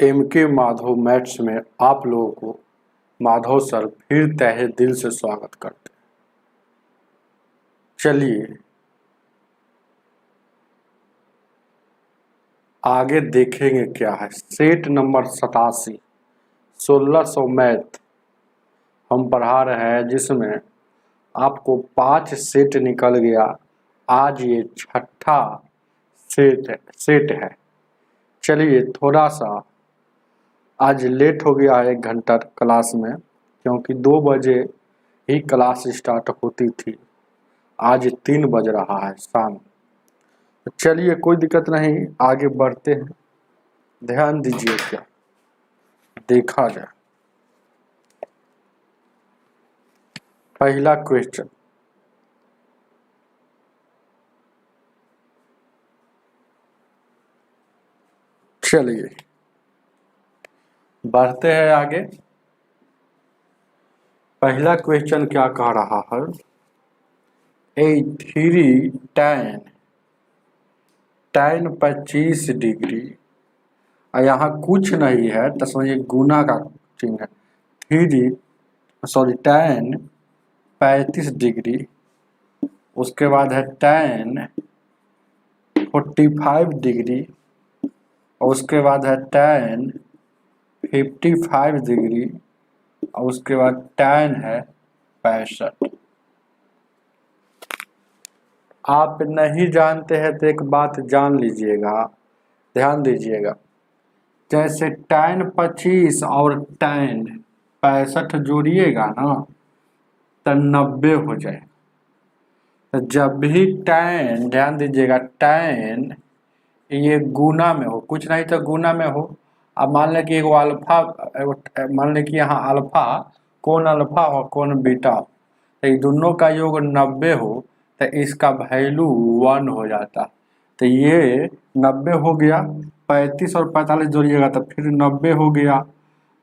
MK. Madhav maths में आप लोगों को माधव सर फिर तहे दिल से स्वागत करते हैं। चलिए आगे देखेंगे क्या है। सेट नंबर 87 1600 मैथ हम पढ़ा रहे हैं, जिसमें आपको 5 सेट निकल गया। आज ये छठा सेट है। चलिए थोड़ा सा आज लेट हो गया 1 घंटा क्लास में, क्योंकि 2 बजे ही क्लास स्टार्ट होती थी। आज 3 बज रहा है शाम। तो चलिए कोई दिक्कत नहीं, आगे बढ़ते हैं। ध्यान दीजिए क्या देखा जाए। पहला क्वेश्चन, चलिए बढ़ते हैं आगे। पहला क्वेश्चन क्या कह रहा है, 3 tan 25 डिग्री, और यहाँ कुछ नहीं है तो समझिए गुना का चिन्ह है। tan 35 डिग्री, उसके बाद है tan 45 डिग्री, और उसके बाद है tan 55 डिग्री, और उसके बाद tan है 65। आप नहीं जानते हैं तो एक बात जान लीजिएगा, ध्यान दीजिएगा। जैसे tan 25 और tan 65 जोड़िएगा ना तो 90 हो जाए। तो जब भी tan, ध्यान दीजिएगा, tan ये गुना में हो, कुछ नहीं तो गुना में हो। अब मान लें कि एगो अल्फा, मान लें कि यहाँ अल्फा, कौन अल्फा हो कौन बीटा हो, तो ये दोनों का योग 90 हो तो इसका वैल्यू 1 हो जाता। तो ये 90 हो गया, 35 और 45 जोड़िएगा तो फिर 90 हो गया।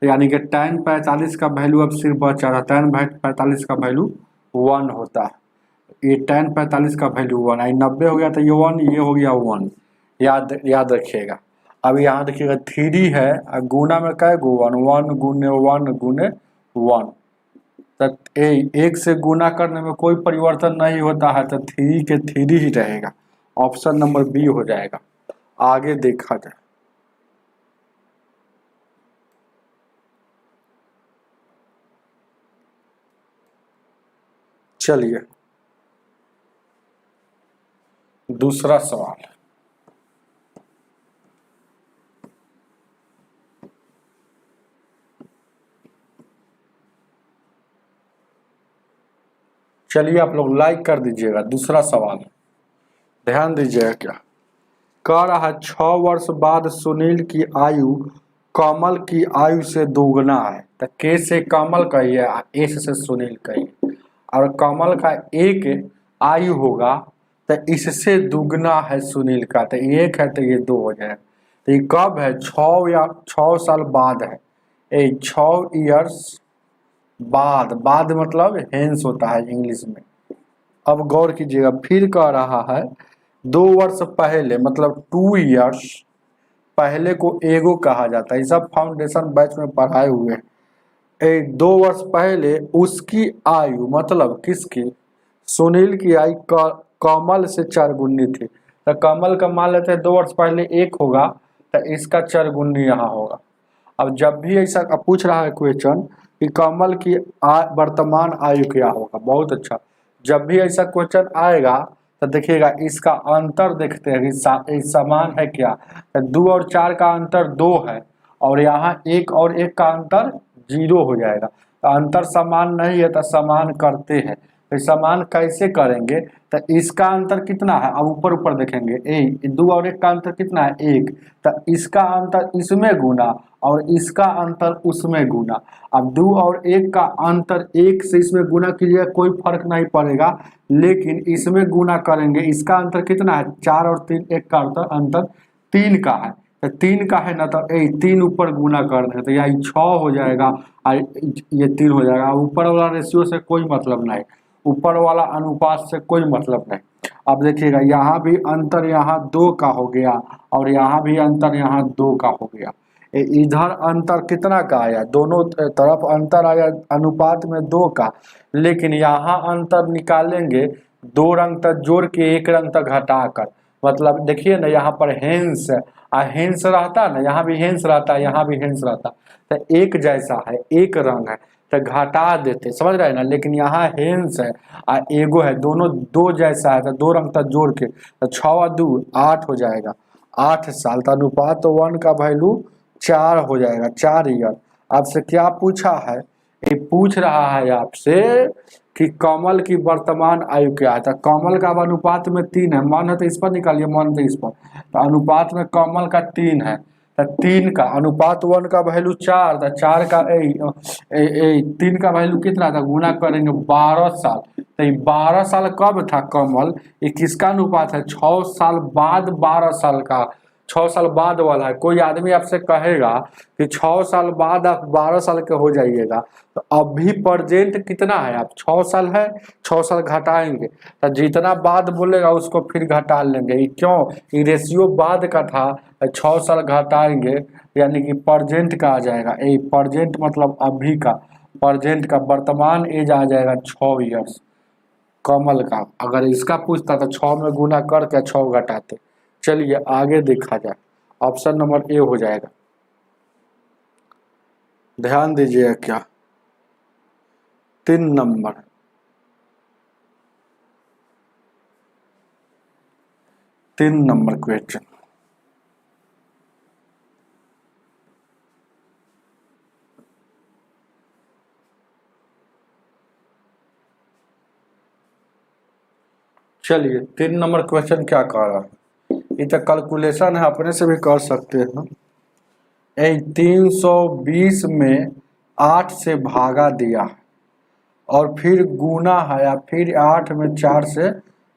यानी कि tan 45 का वैल्यू अब सिर्फ बचा रहा, tan 45 का वैल्यू 1 होता है। ये tan 45 का वैल्यू 1 आई, 90 हो गया तो ये 1, ये हो गया 1। याद रखिएगा। अब यहाँ देखिएगा 3 है, गुना में क्या है 1 गुने 1 गुने 1, तो 1 से गुना करने में कोई परिवर्तन नहीं होता है, तो 3 के 3 ही रहेगा। ऑप्शन नंबर बी हो जाएगा। आगे देखा जाए। चलिए दूसरा सवाल, चलिए आप लोग लाइक कर दीजिएगा। दूसरा सवाल ध्यान दीजिएगा, क्या कह रहा है 6 वर्ष बाद सुनील की आयु कमल की आयु से दोगुना है। तो के से कमल कहिए, एस से सुनील कहिए, और कमल का एक आयु होगा तो इससे दुगना है सुनील का, तो 1 है तो ये 2 हो जाए। तो ये कब है, 6 साल बाद है। 6 ईयर्स बाद मतलब हेंस होता है इंग्लिश में। अब गौर कीजिएगा, फिर कह रहा है 2 वर्ष पहले, मतलब 2 ईयर्स पहले को एगो कहा जाता है। सब फाउंडेशन बैच में पढ़ाए हुए हैं। 2 वर्ष पहले उसकी आयु, मतलब किसकी, सुनील की आयु कमल से 4 गुनी थी। तो कमल का मान लेते हैं 2 वर्ष पहले 1 होगा, तो इसका 4 गुनी यहाँ होगा। अब जब भी ऐसा पूछ रहा है क्वेश्चन कि कमल की वर्तमान आयु क्या होगा, बहुत अच्छा। जब भी ऐसा क्वेश्चन आएगा तो देखिएगा इसका अंतर देखते हैं कि समान है क्या। 2 और 4 का अंतर 2 है, और यहाँ 1 और 1 का अंतर 0 हो जाएगा। तो अंतर समान नहीं है तो समान करते हैं। तो समान कैसे करेंगे, तो इसका अंतर कितना है, अब ऊपर देखेंगे, 2 और 1 का अंतर कितना है 1, तो इसका अंतर इसमें गुना और इसका अंतर उसमें गुना। अब 2 और 1 का अंतर 1 से इसमें गुना कीजिए, कोई फर्क नहीं पड़ेगा, लेकिन इसमें गुना करेंगे, इसका अंतर कितना है 4 और 3, 1 का अंतर 3 का है। तो 3 का है ना, तो 3 ऊपर गुना कर दें तो यही 6 हो जाएगा, और ये 3 हो जाएगा। ऊपर वाला रेशियो से कोई मतलब नहीं, ऊपर वाला अनुपात से कोई मतलब नहीं। अब देखिएगा यहाँ भी अंतर यहाँ 2 का हो गया, और यहाँ भी अंतर यहाँ 2 का हो गया। इधर अंतर कितना का आया, दोनों तरफ अंतर आया अनुपात में 2 का, लेकिन यहाँ अंतर निकालेंगे 2 रंग तक जोड़ के 1 रंग तक घटाकर। मतलब देखिए ना, यहाँ पर हेंस हेंस रहता ना, यहाँ भी हेंस रहता है, यहाँ भी हेंस रहता, तो एक जैसा है, एक रंग है तो घटा देते, समझ रहे हैं ना। लेकिन यहाँ हेंस है एगो है, दोनों 2 जैसा है तो 2 रंग तक जोड़ के तो 6 और 2 8 हो जाएगा, 8 साल। तो अनुपात 1 का वैल्यू 4 हो जाएगा, 4 ईयर। आपसे क्या पूछा है, ये पूछ रहा है आपसे कि कमल की वर्तमान आयु क्या है। तो कमल का अनुपात में 3 है, मन है तो इस पर निकालिए, मन तो इस पर, तो अनुपात में कमल का 3 है, तो 3 का अनुपात 1 का वैल्यू 4, तो 4 का 3 का वैल्यू कितना था, गुना करेंगे 12 साल। तो ये 12 साल कब था कमल, ये किसका अनुपात है, 6 साल बाद 12 साल का, 6 साल बाद वाला है। कोई आदमी आपसे कहेगा कि 6 साल बाद आप 12 साल के हो जाइएगा, तो अभी प्रेजेंट कितना है, आप 6 साल है, 6 साल घटाएंगे तो जितना बाद बोलेगा उसको फिर घटा लेंगे। ये क्यों, ये रेशियो बाद का था, 6 साल घटाएंगे यानी कि प्रेजेंट का आ जाएगा। ये प्रेजेंट मतलब अभी का, प्रेजेंट का वर्तमान एज आ जाएगा 6 ईयर्स कमल का। अगर इसका पूछता तो 6 में गुना करके 6 घटाते। चलिए आगे देखा जाए, ऑप्शन नंबर ए हो जाएगा। ध्यान दीजिए क्या, 3 नंबर, क्वेश्चन। चलिए 3 नंबर क्वेश्चन क्या कह रहा है, ये तो कैलकुलेशन है, अपने से भी कर सकते हैं। 320 में 8 से भागा दिया और फिर गुना है, या फिर 8 में 4 से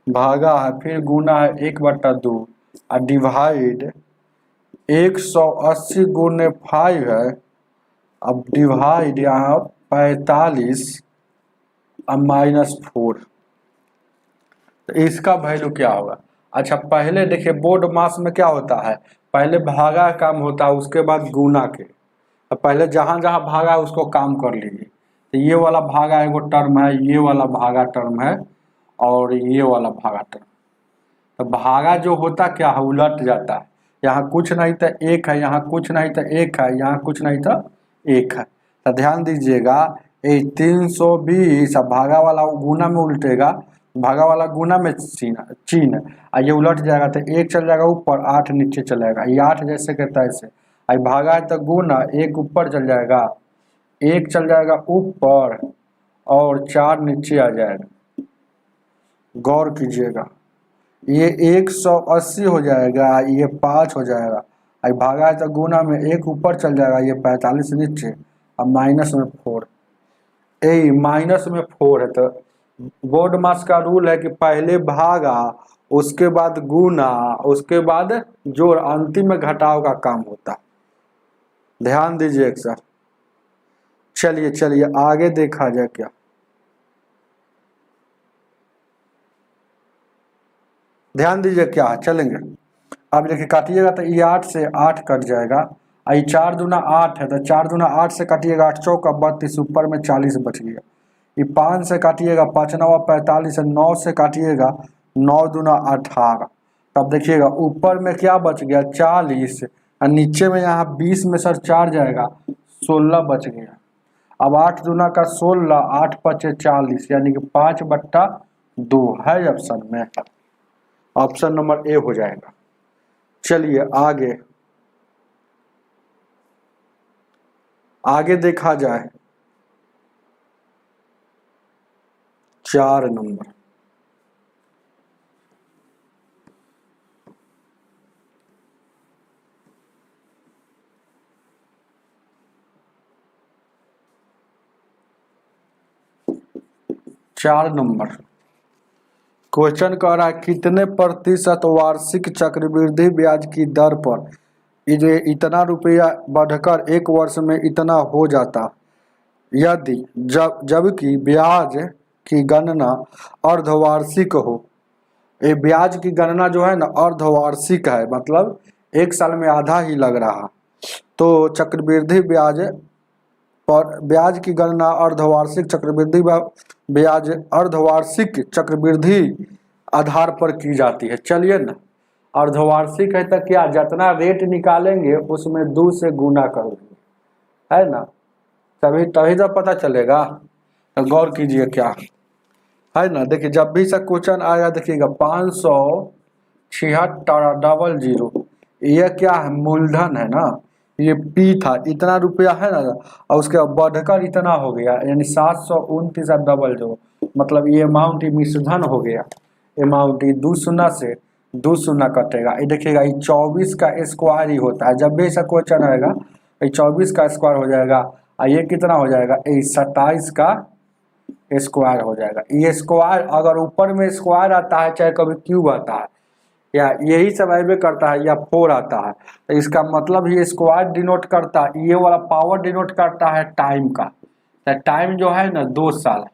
भागा है, फिर गुना है 1/2 और डिवाइड 180 गुने 5 है। अब डिवाइड यहाँ 45 और -4, तो इसका वैल्यू क्या होगा। अच्छा पहले देखिए, बोर्ड मास में क्या होता है, पहले भागा काम होता है, उसके बाद गुना के। तो पहले जहाँ जहाँ भागा उसको काम कर लीजिए। तो ये वाला भागा एगो टर्म है, ये वाला भागा टर्म है, और ये वाला भागा टर्म। तो भागा जो होता क्या है, उलट जाता है, यहाँ कुछ नहीं तो 1 है, यहाँ कुछ नहीं तो 1 है, यहाँ कुछ नहीं तो 1 है। तो ध्यान दीजिएगा, 320 भागा वाला गुना में उल्टेगा, भागा वाला गुना में चिन्ह ये उलट जाएगा, तो 1 चल जाएगा ऊपर, 8 नीचे चलेगा, ये 8 जैसे के तैसे। भागा है तो गुना, 1 ऊपर चल जाएगा, 1 चल जाएगा ऊपर और 4 नीचे आ जाएगा। गौर कीजिएगा, ये 180 हो जाएगा, ये 5 हो जाएगा। भागा है तो गुना में 1 ऊपर चल जाएगा, ये 45 नीचे, और माइनस में 4, माइनस में 4 है। तो बोर्ड मास का रूल है कि पहले भागा, उसके बाद गुना, उसके बाद जोड़, अंतिम में घटाव का काम होता। ध्यान दीजिए एक सर। चलिए आगे देखा जाए क्या। ध्यान दीजिए क्या है, चलेंगे। अब देखिए काटिएगा तो ये 8 से 8 कट जाएगा, 4 दूना 8 है, तो 4 दूना 8 से काटिएगा, 8 चौका 32, ऊपर में 40 बच गया। ये 5 से काटिएगा, 5 9 45 है, 9 से काटिएगा, 9 दूना 18। तब देखिएगा ऊपर में क्या बच गया, 40, और नीचे में यहाँ 20 में सर 4 जाएगा, 16 बच गया। अब 8 दूना का 16, 8 5 40, यानी कि 5/2 है ऑप्शन में, ऑप्शन नंबर ए हो जाएगा। चलिए आगे देखा जाए, 4 नंबर। क्वेश्चन कह रहा है कितने प्रतिशत वार्षिक चक्रवृद्धि ब्याज की दर पर ये इतना रुपया बढ़कर 1 वर्ष में इतना हो जाता यदि जबकि ब्याज की गणना अर्धवार्षिक हो। ये ब्याज की गणना जो है ना अर्धवार्षिक है, मतलब 1 साल में आधा ही लग रहा। तो चक्रवृद्धि ब्याज पर ब्याज की गणना अर्धवार्षिक चक्रवृद्धि ब्याज अर्धवार्षिक चक्रवृद्धि आधार पर की जाती है। चलिए ना, अर्धवार्षिक है तो क्या, जितना रेट निकालेंगे उसमें 2 से गुना कर देंगे, है ना, तभी तभी तो पता चलेगा। तो गौर कीजिए क्या है ना, देखिए जब भी से क्वेश्चन आया देखिएगा 576,00, ये क्या है, मूलधन है ना, ये पी था, इतना रुपया है ना, और उसके बाद बढ़कर इतना हो गया, यानी 729 मतलब ये अमाउंट मिश्रधन हो गया। अमाउंट ये 2 शून्य से 2 शून्य कटेगा, ये देखिएगा ये 24 का स्क्वायर ही होता है। जब भी ऐसा क्वेश्चन आएगा ये 24 का स्क्वायर हो जाएगा, और ये कितना हो जाएगा, ये 27 का स्क्वायर हो जाएगा। ये स्क्वायर अगर ऊपर में स्क्वायर आता है, चाहे कभी क्यूब आता है, या यही सब ऐसे करता है, या 4 आता है, तो इसका मतलब ये स्क्वायर डिनोट करता है, ये वाला पावर डिनोट करता है टाइम का। तो टाइम जो है ना 2 साल,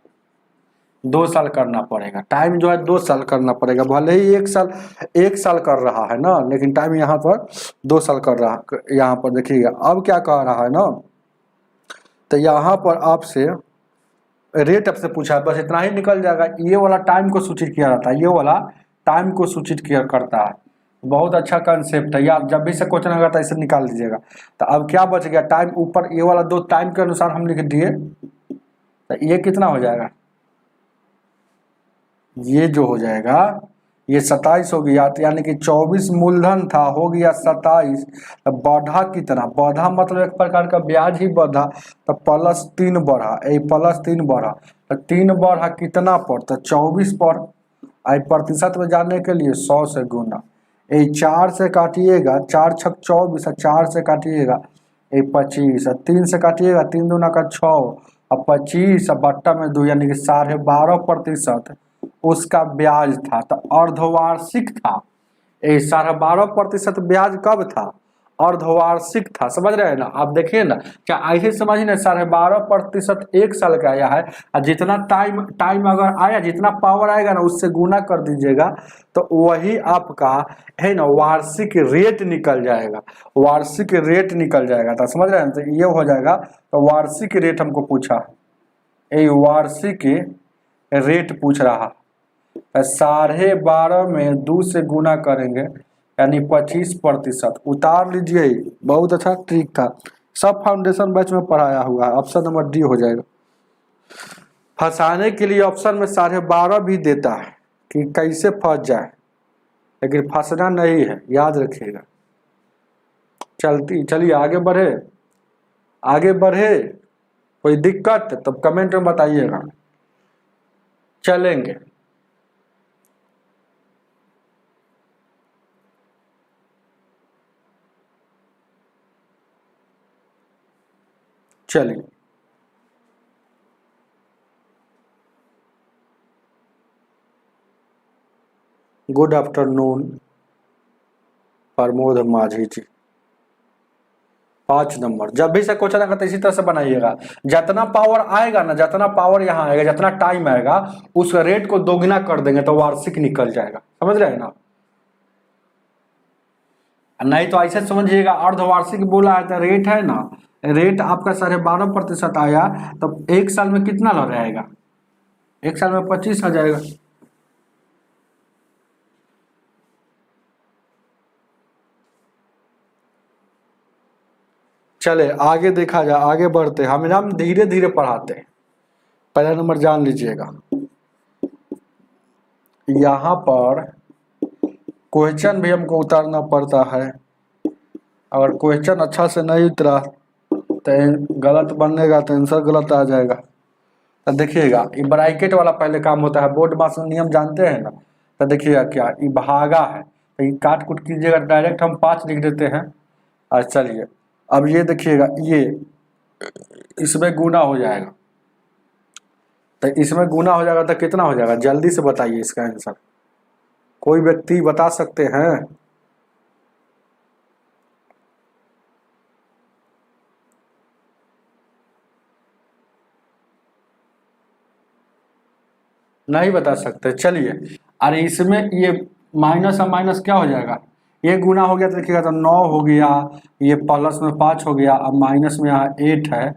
2 साल करना पड़ेगा, टाइम जो है 2 साल करना पड़ेगा। भले ही 1 साल कर रहा है ना, लेकिन टाइम यहाँ पर 2 साल कर रहा है। यहाँ पर देखिएगा अब क्या कह रहा है ना, तो यहाँ पर आपसे रेट आपसे पूछा है, बस इतना ही निकल जाएगा। ये वाला टाइम को सूचित किया जाता है, ये वाला टाइम को सूचित किया करता है। बहुत अच्छा कंसेप्ट है, या जब भी से क्वेश्चन होगा तो इसे निकाल दीजिएगा। तो अब क्या बच गया, टाइम ऊपर ये वाला 2 टाइम के अनुसार हम लिख दिए, तो ये कितना हो जाएगा, ये जो हो जाएगा ये 27 हो गया, तो यानी कि 24 मूलधन था, हो गया 27। तो बढ़ा कितना, बढ़ा मतलब एक प्रकार का ब्याज ही बढ़ा, तो +3 बढ़ा, +3 बढ़ा, तो 3 बढ़ा कितना पर, तो 24 पर। आई प्रतिशत में जानने के लिए 100 से गुना, ये 4 से काटिएगा, 4 छक 24, 4 से काटिएगा ये 25, 3 से काटिएगा 3 दूना का 6, और 25 बट्टा में 2, यानी कि 12.5% उसका ब्याज था। तो अर्धवार्षिक था, ये 12.5% ब्याज कब था, अर्धवार्षिक था। समझ रहे हैं ना, आप देखिए ना, क्या ऐसे समझिए ना, 12.5% 1 साल का आया है, और जितना टाइम अगर आया, जितना पावर आएगा ना उससे गुना कर दीजिएगा, तो वही आपका है ना वार्षिक रेट निकल जाएगा, वार्षिक रेट निकल जाएगा। तो समझ रहे हैं, तो ये हो जाएगा। तो वार्षिक रेट हमको पूछा, ये वार्षिक रेट पूछ रहा, 12.5 में 2 से गुना करेंगे, यानी 25%। उतार लीजिए, बहुत अच्छा ट्रिक था, सब फाउंडेशन बैच में पढ़ाया हुआ है। ऑप्शन नंबर डी हो जाएगा। फंसाने के लिए ऑप्शन में 12.5 भी देता है कि कैसे फंस जाए, लेकिन फंसना नहीं है, याद रखिएगा। चलिए आगे बढ़े, आगे बढ़े, कोई दिक्कत तब कमेंट में बताइएगा। चलेंगे, चलिए गुड आफ्टरनून प्रमोद माझी जी। 5 नंबर, जब भी से क्वेश्चन आएगा तो इसी तरह से बनाइएगा, जितना पावर आएगा ना, जितना पावर यहाँ आएगा, जितना टाइम आएगा, उस रेट को दोगुना कर देंगे तो वार्षिक निकल जाएगा। समझ रहे हैं ना, नहीं तो ऐसे समझिएगा, अर्धवार्षिक बोला है तो रेट है ना, रेट आपका 12.5% आया, तो 1 साल में कितना लग रहेगा, 1 साल में 25 आ जाएगा। चले आगे देखा जाए, आगे बढ़ते, हम धीरे धीरे पढ़ाते हैं। पहला नंबर जान लीजिएगा, यहाँ पर क्वेश्चन भी हमको उतारना पड़ता है, अगर क्वेश्चन अच्छा से नहीं उतरा तो गलत बनेगा, तो आंसर गलत आ जाएगा। तो देखिएगा, ये ब्रैकेट वाला पहले काम होता है, बोर्ड मास नियम जानते हैं ना। तो देखिएगा क्या, ये भागा है, तो ये काट कुट कीजिएगा, डायरेक्ट हम 5 लिख देते हैं। और चलिए अब ये देखिएगा, ये इसमें गुना हो जाएगा, तो इसमें गुना हो जाएगा तो कितना हो जाएगा, जल्दी से बताइए इसका आंसर, कोई व्यक्ति बता सकते हैं। नहीं बता सकते, चलिए। अरे इसमें ये माइनस और माइनस क्या हो जाएगा, ये गुना हो गया तो देखिएगा तो 9 हो गया, ये प्लस में 5 हो गया, अब माइनस में यहाँ 8 है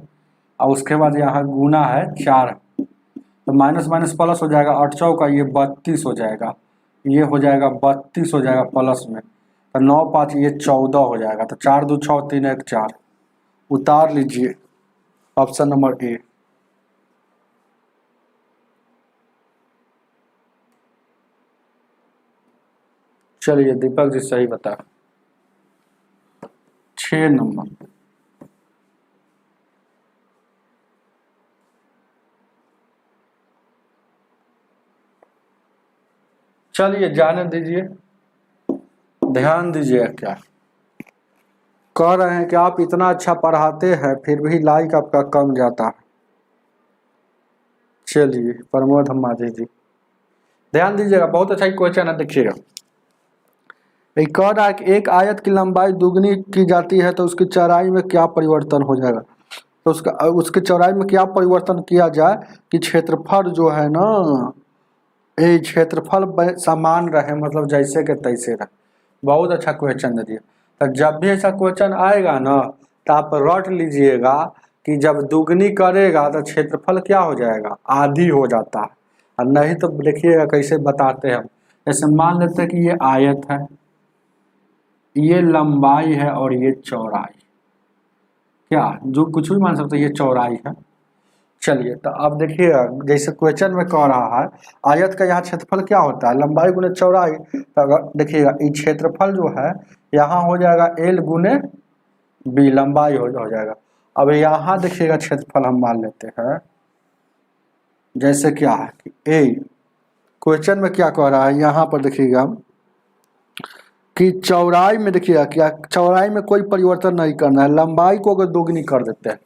और उसके बाद यहाँ गुना है 4, तो माइनस माइनस प्लस हो जाएगा, 8 चौका ये 32 हो जाएगा, ये हो जाएगा 32 हो जाएगा प्लस में, तो 9 5 ये 14 हो जाएगा, तो 4 2 6 3 1 4, उतार लीजिए ऑप्शन नंबर ए। चलिए दीपक जी सही बता। 6 नंबर। चलिए जाने दीजिए, ध्यान दीजिए क्या कह रहे हैं कि आप इतना अच्छा पढ़ाते हैं फिर भी लाइक आपका कम जाता है। चलिए प्रमोद हमारे जी ध्यान दीजिएगा, बहुत अच्छा क्वेश्चन है, देखिएगा कह रहा है कि एक आयत की लंबाई दुगनी की जाती है तो उसकी चौड़ाई में क्या परिवर्तन हो जाएगा, तो उसकी चौड़ाई में क्या परिवर्तन किया जाए कि क्षेत्रफल जो है ना, ये क्षेत्रफल समान रहे, मतलब जैसे के तैसे रहे। बहुत अच्छा क्वेश्चन दे दिया, तो जब भी ऐसा क्वेश्चन आएगा ना तो आप रट लीजिएगा कि जब दुगनी करेगा तो क्षेत्रफल क्या हो जाएगा, आधी हो जाता है, और नहीं तो देखिएगा कैसे बताते हैं हम। जैसे मान लेते हैं कि ये आयत है, ये लंबाई है और ये चौड़ाई, क्या जो कुछ भी मान सकते हैं, ये चौड़ाई है। चलिए तो अब देखिएगा जैसे क्वेश्चन में कह रहा है आयत का यहाँ क्षेत्रफल क्या होता है, लंबाई गुने चौड़ाई, तो अगर देखिएगा ये क्षेत्रफल जो है यहाँ हो जाएगा एल गुने बी, लंबाई हो जाएगा। अब यहाँ देखिएगा क्षेत्रफल हम मान लेते हैं, जैसे क्या है कि ए क्वेश्चन में क्या कह रहा है, यहाँ पर देखिएगा कि चौड़ाई में देखिएगा क्या, चौड़ाई में कोई परिवर्तन नहीं करना है, लंबाई को अगर दोगुनी कर देते हैं,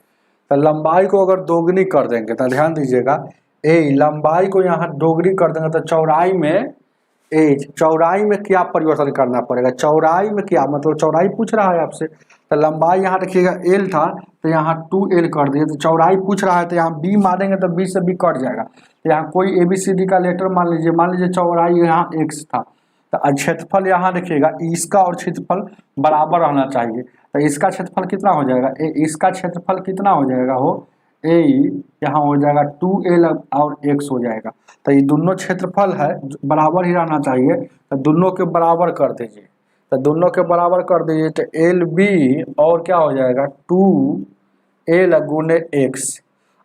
तो लंबाई को अगर दोगुनी कर देंगे तो ध्यान दीजिएगा ए लंबाई को यहाँ दोगुनी कर देंगे तो चौड़ाई में चौड़ाई में क्या परिवर्तन करना पड़ेगा, चौड़ाई में क्या मतलब चौड़ाई पूछ रहा है आपसे, तो लंबाई यहाँ देखिएगा एल था तो यहाँ 2L कर दिए, तो चौड़ाई पूछ रहा है तो यहाँ बी मारेंगे तो बी से बी कट जाएगा, तो यहाँ कोई ABCD का लेटर मान लीजिए चौड़ाई यहाँ x था, तो क्षेत्रफल यहाँ देखिएगा इसका और क्षेत्रफल बराबर रहना चाहिए, तो इसका क्षेत्रफल कितना हो जाएगा, इसका क्षेत्रफल कितना हो जाएगा हो ए, यहाँ हो जाएगा 2L और x हो जाएगा, तो ये दोनों क्षेत्रफल है बराबर ही रहना चाहिए, तो दोनों के बराबर कर दीजिए, तो दोनों के बराबर कर दीजिए तो LB और क्या हो जाएगा 2L गुने x,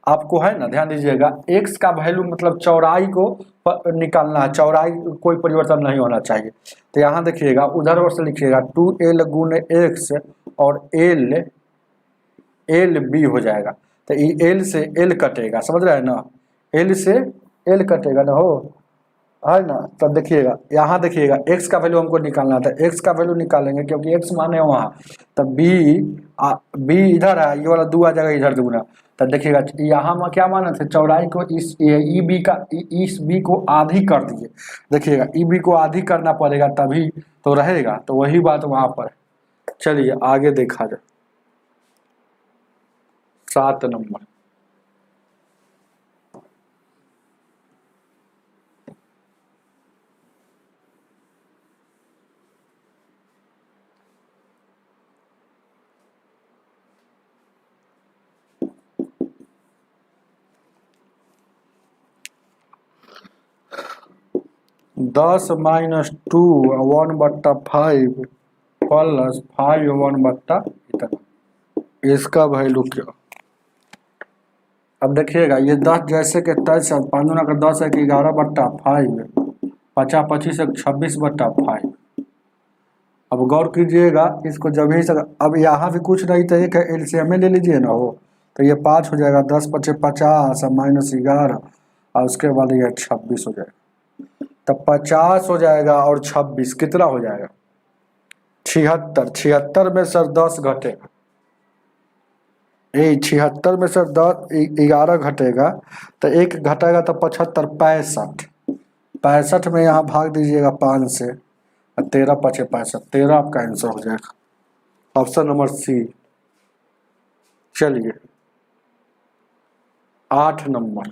आपको है ना ध्यान दीजिएगा x का वैल्यू मतलब चौड़ाई को निकालना है, चौड़ाई कोई परिवर्तन नहीं होना चाहिए, तो यहाँ देखिएगा उधर ओर से लिखिएगा 2L गुने x और एल बी हो जाएगा, तो ये L से L कटेगा, समझ रहे हैं ना, L से L कटेगा ना हो, है ना, तब देखिएगा यहाँ देखिएगा x का वैल्यू हमको निकालना था, x का वैल्यू निकालेंगे क्योंकि x माने वहाँ, तब b इधर है, ये वाला 2 आ जाएगा इधर दुगुना, तब देखिएगा यहाँ क्या माना था चौड़ाई को इस b को आधी कर दिए, देखिएगा b को आधी करना पड़ेगा तभी तो रहेगा, तो वही बात वहाँ पर। चलिए आगे देखा जाए 7 नंबर। दस माइनस 2 1/5 प्लस 5 1/, इसका वैल्यू क्या, अब देखिएगा ये 10 जैसे के 10 5 दूना का 10 है कि 11/5, 50 25 26/5। अब गौर कीजिएगा इसको जब ही अब यहाँ भी कुछ नहीं तो एक एलसीएम ले लीजिए ना हो, तो ये 5 हो जाएगा, 10 5 50 माइनस 11 और उसके बाद ये 26 हो जाएगा, तब 50 हो जाएगा और 26 कितना हो जाएगा 76, 76 में सर 10 घटेगा, 76 में सर 11 घटेगा तो एक घटेगा तो 75 65 में यहाँ भाग दीजिएगा 5 से, 13 5 65, 13 आपका आंसर हो जाएगा ऑप्शन नंबर सी। चलिए 8 नंबर,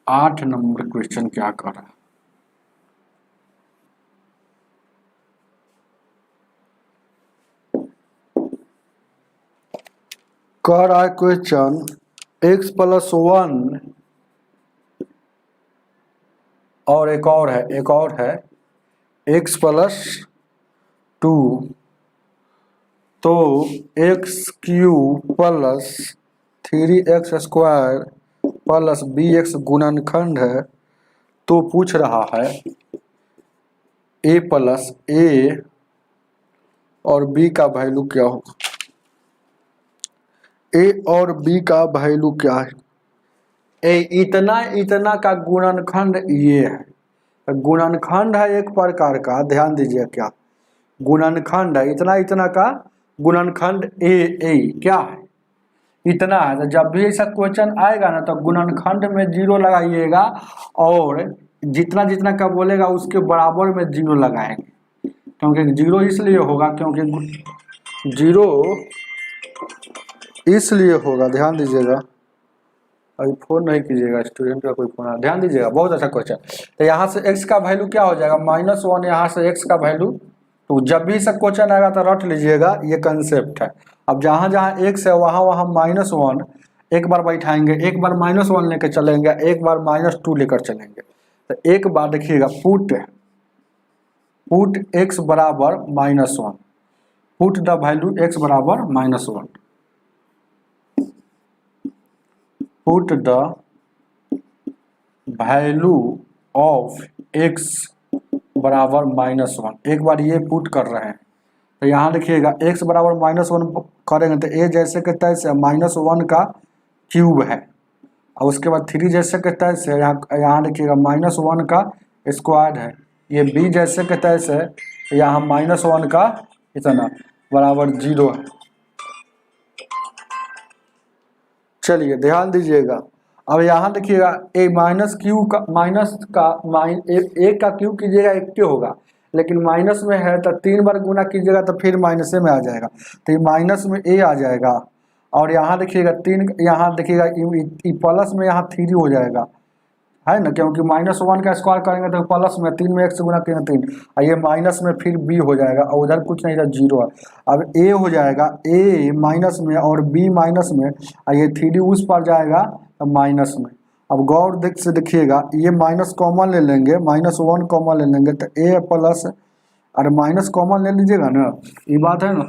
8 नंबर क्वेश्चन क्या कर रहा है, कह रहा है क्वेश्चन x+1 और एक और है x+2 तो x³ + 3x² + bx गुणनखंड है। तो पूछ रहा है a+a और b का वैल्यू क्या होगा। a और b का वैल्यू क्या है। इतना का गुणनखंड ये है। गुणनखंड है एक प्रकार का, ध्यान दीजिए क्या गुणनखंड है। इतना का गुणनखंड ए क्या है, इतना है। तो जब भी ऐसा क्वेश्चन आएगा ना तो गुणनखंड में 0 लगाइएगा और जितना का बोलेगा उसके बराबर में 0 लगाएंगे। क्योंकि 0 इसलिए होगा क्योंकि 0 इसलिए होगा, ध्यान दीजिएगा। अभी फोन नहीं कीजिएगा, स्टूडेंट का कोई फोन आ, ध्यान दीजिएगा। बहुत अच्छा क्वेश्चन। तो यहाँ से x का वैल्यू क्या हो जाएगा -1, यहाँ से x का वैल्यू। तो जब भी सब क्वेश्चन आएगा तो रट लीजिएगा, ये कंसेप्ट है। अब जहाँ जहाँ x है वहाँ वहाँ -1 एक बार बैठाएंगे, एक बार -1 लेकर चलेंगे, एक बार -2 लेकर चलेंगे। तो एक बार देखिएगा पुट x बराबर -1, पुट द वैल्यू x बराबर -1, put the value of x बराबर -1। एक बार ये पुट कर रहे हैं तो यहाँ देखिएगा x बराबर -1 करेंगे तो a जैसे के तैसे -1 का क्यूब है, और उसके बाद 3 जैसे के तैसे यहाँ देखिएगा -1 का स्क्वायर है। ये b जैसे के तैसे यहाँ -1 का इतना बराबर 0 है। चलिए ध्यान दीजिएगा। अब यहाँ देखिएगा a का क्यूब कीजिएगा 1 के होगा, लेकिन माइनस में है तो 3 बार गुना कीजिएगा तो फिर माइनस में आ जाएगा। तो ये माइनस में a आ जाएगा। और यहाँ देखिएगा 3, यहाँ देखिएगा प्लस में यहाँ 3 हो जाएगा, है ना, क्योंकि -1 का स्क्वायर करेंगे तो प्लस में 3 में 1 से गुना किया 3, और ये माइनस में फिर b हो जाएगा, और उधर कुछ नहीं था 0 है। अब a हो जाएगा a माइनस में और b माइनस में, और ये 3 उस पर जाएगा तो माइनस में। अब गौर से देखिएगा, ये माइनस कॉमन ले लेंगे, -1 कॉमन ले लेंगे तो a प्लस, अरे माइनस कॉमन ले लीजिएगा ना, ये बात है ना,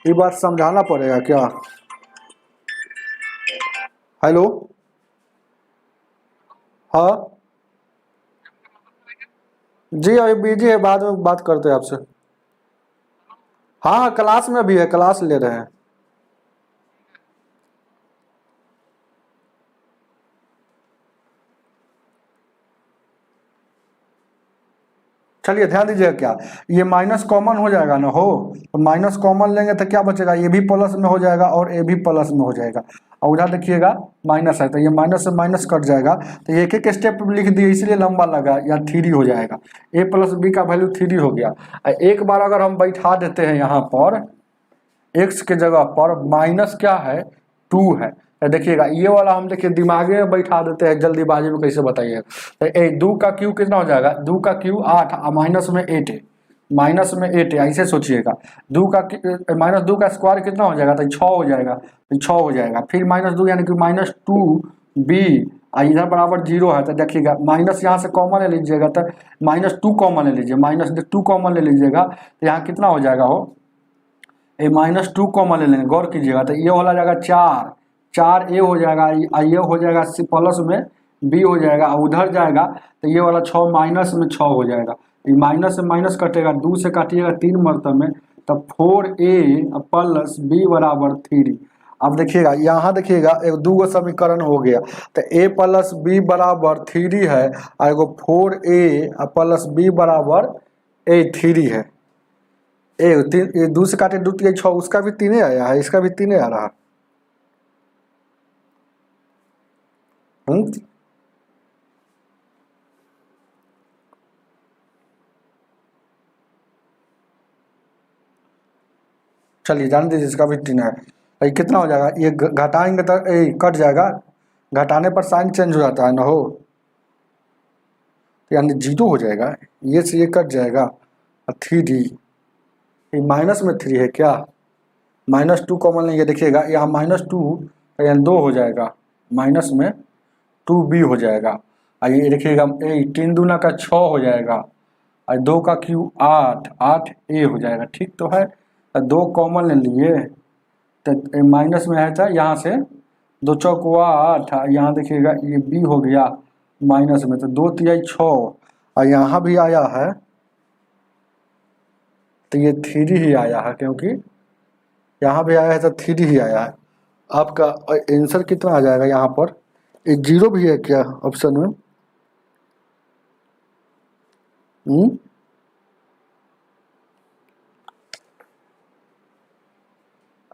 ये बात समझाना पड़ेगा क्या। हेलो, हाँ जी अभी बिजी है, बाद में बात करते हैं आपसे। हाँ क्लास में भी है, क्लास ले रहे हैं। चलिए ध्यान दीजिएगा क्या, ये माइनस कॉमन हो जाएगा ना, हो तो माइनस कॉमन लेंगे तो क्या बचेगा, ये भी प्लस में हो जाएगा और ए भी प्लस में हो जाएगा, और उधर देखिएगा माइनस है तो ये माइनस से माइनस कट जाएगा। तो एक एक स्टेप लिख दिए इसलिए लंबा लगा, या 3 हो जाएगा। a + b का वैल्यू 3 हो गया। एक बार अगर हम बैठा देते हैं यहाँ पर x के जगह पर माइनस क्या है 2 है, तो देखिएगा ये वाला हम देखिए दिमागे में बैठा देते हैं, जल्दीबाजी में कैसे बताइए। तो 2 का क्यू कितना हो जाएगा, 2 का क्यू 8 और माइनस में 8 है, माइनस में 8 है, ऐसे सोचिएगा। 2 का -2 का स्क्वायर कितना हो जाएगा, तो 6 हो जाएगा, तो 6 हो जाएगा। फिर -2 यानी कि -2b, इधर बराबर 0 है। तो देखिएगा माइनस यहाँ से कॉमन ले लीजिएगा, तो -2 कॉमन ले लीजिए, -2 कॉमन ले लीजिएगा तो यहाँ कितना हो जाएगा, हो ए -2 कॉमन ले लेंगे, गौर कीजिएगा। तो ये वाला जाएगा 4 a हो जाएगा, ये हो जाएगा प्लस में b हो जाएगा, और उधर जाएगा तो ये वाला 6 माइनस में 6 हो जाएगा। ये माइनस से माइनस कटेगा, 2 से काटिएगा 3 मरतबे में, तब 4a + b बराबर 3। अब देखिएगा यहाँ देखिएगा एक 2 समीकरण हो गया, तो a + b बराबर 3 है, और एगो 4a + b बराबर 3 है। ये 2 से काटे 2 3 6, उसका भी 3 आया है, इसका भी 3 आ रहा है। चलिए जान दीजिए, इसका भी 3 है। ये कितना हो जाएगा, ये घटाएंगे तो कट जाएगा, घटाने पर साइन चेंज हो जाता है ना, हो यानी 0 हो जाएगा, ये से ये कट जाएगा, और 3d, ये माइनस में 3 है क्या, -2 कॉमन लेंगे, देखिएगा यहाँ -2 यानी 2 हो जाएगा, माइनस में 2b हो जाएगा। और ये देखिएगा 3 दूना का 6 हो जाएगा, और 2 का क्यू 8, 8a हो जाएगा। ठीक तो है, 2 कॉमन ले लिए तो माइनस में है था, यहाँ से 2 चौक 8, यहाँ देखिएगा ये b हो गया माइनस में, तो 2 तिहाई 6, और यहाँ भी आया है तो ये 3 ही आया है, क्योंकि यहाँ भी आया है तो 3 ही आया है। आपका आंसर कितना आ जाएगा यहाँ पर? एक 0 भी है क्या ऑप्शन में?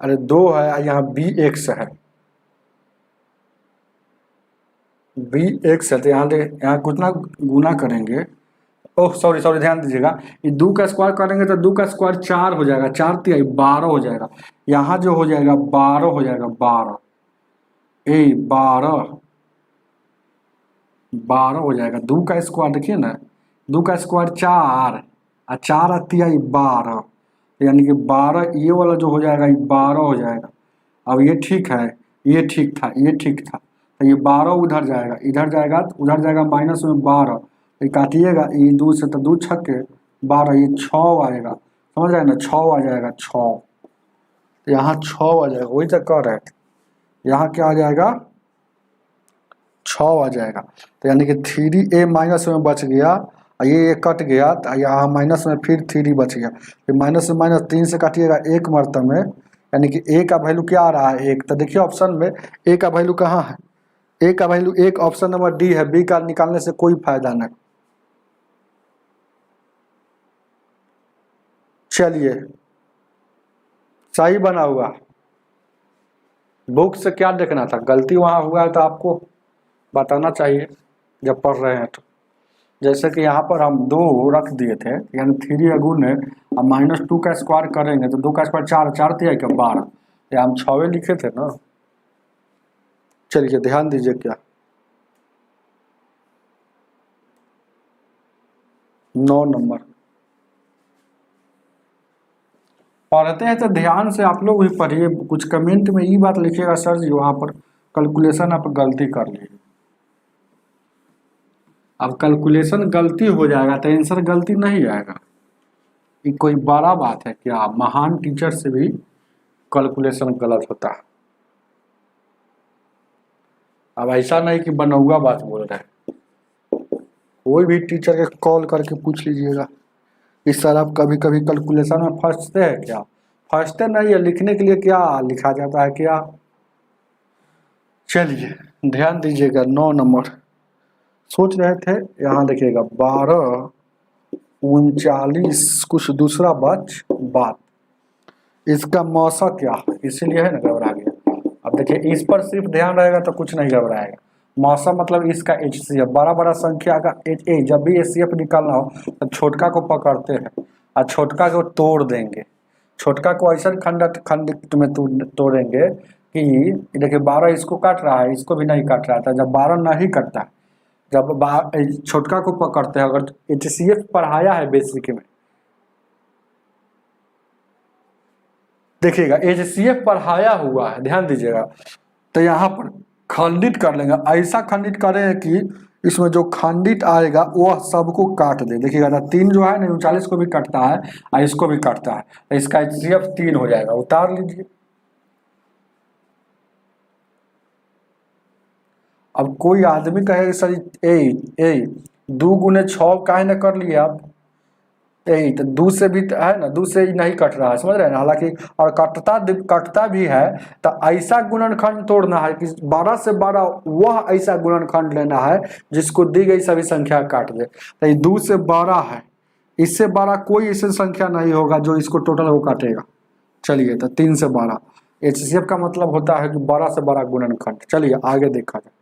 अरे 2 है, यहाँ bx है, bx है, तो यहाँ कितना गुना करेंगे? ओह सॉरी सॉरी, ध्यान दीजिएगा, ये 2 का स्क्वायर करेंगे तो 2 का स्क्वायर 4 हो जाएगा, 4 तिहाई 12 हो जाएगा। यहाँ जो हो जाएगा 12 हो जाएगा, 12 12 हो जाएगा। 2 का स्क्वायर देखिए ना, 2 का स्क्वायर 4 और 4 तिहाई 12, यानी कि 12, ये वाला जो हो जाएगा ये 12 हो जाएगा। अब ये ठीक है, ये ठीक था, ये ठीक था, तो ये 12 उधर जाएगा, इधर जाएगा तो उधर जाएगा माइनस में 12, ये काटिएगा, ये 2 से तो 2 छक्के 12, ये 6 आएगा, समझ रहे हैं ना, 6 आ जाएगा, 6, तो यहाँ 6 आ जाएगा, वही तक कह रहे थे, यहाँ क्या आ जाएगा 6 आ जाएगा। तो यानी कि 3a माइनस में बच गया, और ये कट गया तो यहाँ माइनस में फिर 3 बच गया, फिर माइनस से माइनस 3 से काटिएगा 1 मरतब में, यानी कि a का वैल्यू क्या आ रहा है 1, तो देखिए ऑप्शन में a का वैल्यू कहाँ है, a का वैल्यू 1 ऑप्शन नंबर डी है, b का निकालने से कोई फायदा नहीं। चलिए सही बना हुआ, बुक से क्या देखना था, गलती वहाँ हुआ है तो आपको बताना चाहिए जब पढ़ रहे हैं तो। जैसे कि यहाँ पर हम 2 रख दिए थे, यानी 3 अगुन है, अब -2 का स्क्वायर करेंगे तो 2 का स्क्वायर 4, 4 तिहाई का 12, ये हम 6 लिखे थे ना। चलिए ध्यान दीजिए, क्या 9 नंबर पढ़ते हैं तो ध्यान से आप लोग भी पढ़िए, कुछ कमेंट में ये बात लिखिएगा सर जी वहाँ पर कैलकुलेशन आप गलती कर लिए। अब कैलकुलेशन गलती हो जाएगा तो आंसर गलती नहीं आएगा, ये कोई बड़ा बात है क्या? महान टीचर से भी कैलकुलेशन गलत होता है। अब ऐसा नहीं कि बनौगा बात बोल रहे हैं, कोई भी टीचर के कॉल करके पूछ लीजिएगा इस सर आप कभी कभी कैलकुलेशन में फंसते हैं क्या? फंसते नहीं है, लिखने के लिए क्या लिखा जाता है क्या? चलिए ध्यान दीजिएगा, 9 नंबर सोच रहे थे, यहाँ देखिएगा 12 39 कुछ दूसरा बात, इसका मौसा क्या, इसीलिए है ना घबरा गया। अब देखिए इस पर सिर्फ ध्यान रहेगा तो कुछ नहीं घबराएगा। मौसा मतलब इसका HCF, बड़ा बड़ा संख्या का जब भी HCF निकालना हो तो छोटका को पकड़ते हैं और छोटका को तोड़ देंगे, छोटका को ऐसा खंडित में तोड़ेंगे कि देखिए 12 इसको काट रहा है, इसको भी नहीं काट रहा था, जब 12 नहीं कटता है, जब छोटका को पकड़ते हैं, अगर HCF पढ़ाया है बेसिक में, देखिएगा HCF पढ़ाया हुआ है, ध्यान दीजिएगा, तो यहाँ पर खंडित कर लेंगे, ऐसा खंडित करें कि इसमें जो खंडित आएगा वह सबको काट दे। देखिएगा ना 3 जो है ना 39 को भी काटता है और इसको भी काटता है, तो इसका HCF 3 हो जाएगा, उतार लीजिए। अब कोई आदमी कहेगा सर 2 गुने 6 काहे न कर लिए आप, यही तो 2 से भी है ना, 2 से ही नहीं कट रहा है, समझ रहे हैं ना, हालांकि और कटता भी है, तो ऐसा गुणनखंड तोड़ना है कि 12 से 12 वह ऐसा गुणनखंड लेना है जिसको दी गई सभी संख्या काट दे। तो ये 2 से 12 है, इससे 12 कोई ऐसी संख्या नहीं होगा जो इसको टोटल वो काटेगा। चलिए तो 3 से 12 HCF का मतलब होता है कि 12 से 12 गुणनखंड। चलिए आगे देखा जाए,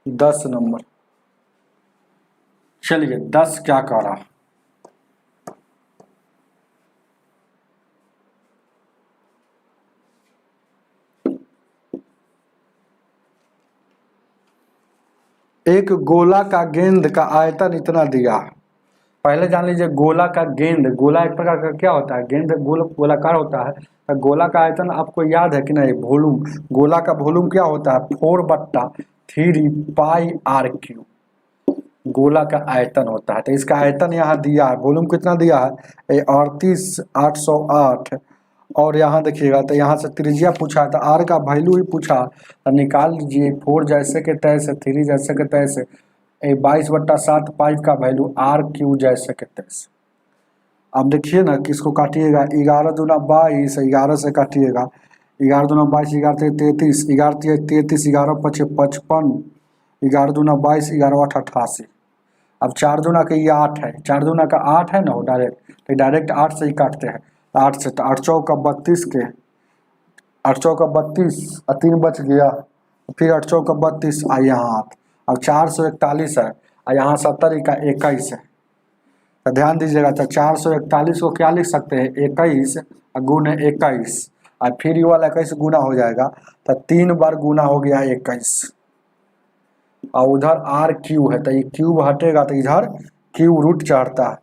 10 नंबर। चलिए 10 क्या कह रहा, एक गोला का गेंद का आयतन इतना दिया, पहले जान लीजिए गोला का गेंद, गोला एक प्रकार का क्या होता है, गेंद गोलाकार होता है। तो गोला का आयतन आपको याद है कि नहीं, वॉल्यूम, गोला का वॉल्यूम क्या होता है, 4/3 पाई आर क्यू गोला का आयतन होता है। तो इसका आयतन यहाँ दिया है, वॉल्यूम कितना दिया है 38,808। और यहाँ देखिएगा तो यहाँ से त्रिज्या पूछा है, तो आर का वैल्यू ही पूछा, तो निकाल लीजिए। 4 जैसे के तैसे, 3 जैसे के तैसे, 22/7 पाइप का वैल्यू आर क्यू जैसे के तैसे। अब देखिए ना किसको काटिएगा, 11 दूना 22, 11 से काटिएगा, 11 दूना 22, 11 33, 11 33, 11 पचे 55, 11 दूना 22, 11 8 88। अब 4 दूना का ये 8 है, 4 दूना का 8 है ना, वो डायरेक्ट, तो डायरेक्ट 8 से ही काटते हैं। 8 से, तो 8 चौका 32 के, 8 चौका 32 और 3 बच गया, फिर 8 चौका 32 आ यहाँ 8। अब 441 है और यहाँ 70 का 21 है। तो ध्यान दीजिएगा, तो 441 को क्या लिख सकते हैं, 21 गुने 21, और फिर ये वाला 21 गुना हो जाएगा, तो 3 बार गुना हो गया 21। और उधर आर क्यू है, तो ये क्यूब हटेगा तो इधर क्यूब रूट चढ़ता है।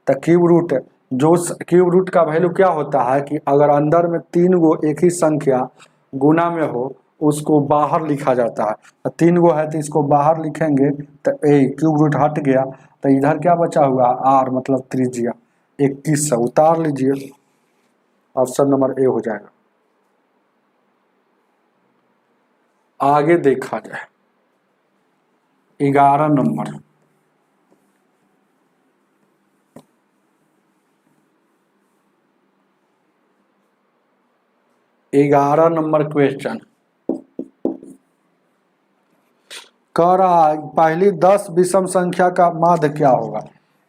तो क्यूब रूट, जो क्यूब रूट का वैल्यू क्या होता है कि अगर अंदर में 3 गो एक ही संख्या गुना में हो उसको बाहर लिखा जाता है। तो 3 गो है तो इसको बाहर लिखेंगे, तो ए क्यूब रूट हट गया, तो इधर क्या बचा हुआ आर मतलब त्रिज्या 21 से उतार लीजिए, ऑप्शन नंबर ए हो जाएगा। आगे देखा जाए 11 नंबर, क्वेश्चन कह रहा है पहली 10 विषम संख्या का माध्य क्या होगा।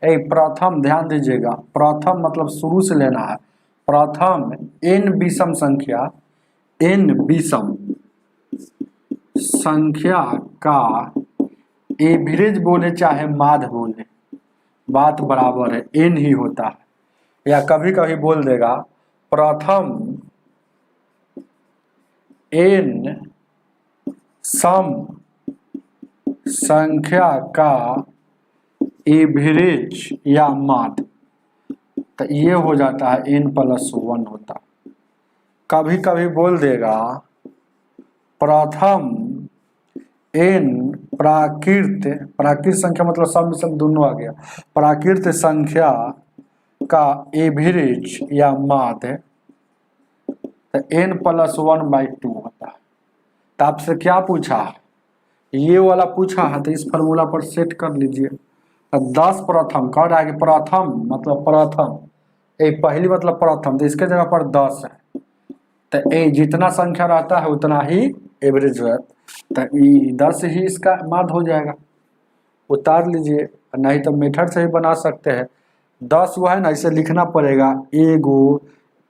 प्रथम, ध्यान दीजिएगा, प्रथम मतलब शुरू से लेना है। प्रथम n विषम संख्या, n विषम संख्या का एवरेज बोले चाहे माध्य बोले, बात बराबर है, n ही होता है। या कभी कभी बोल देगा प्रथम n सम संख्या का एवरेज या माध्य, तो ये हो जाता है n+1 होता है। कभी कभी बोल देगा प्रथम n प्राकृत संख्या मतलब सम विषम दोनों आ गया, प्राकृत संख्या का एवरेज या माध्य, तो n+1/2 होता है। तो आपसे क्या पूछा, ये वाला पूछा है, तो इस फार्मूला पर सेट कर लीजिए। 10 प्रथम कह रहा है कि प्रथम मतलब प्रथम, पहली मतलब प्रथम, तो इसके जगह पर 10 है, तो जितना संख्या रहता है उतना ही एवरेज है, तो 10 ही इसका माध्य हो जाएगा। उतार लीजिए, नहीं तो मेथड से ही बना सकते हैं। 10 हुआ है ना, इसे लिखना पड़ेगा, एगो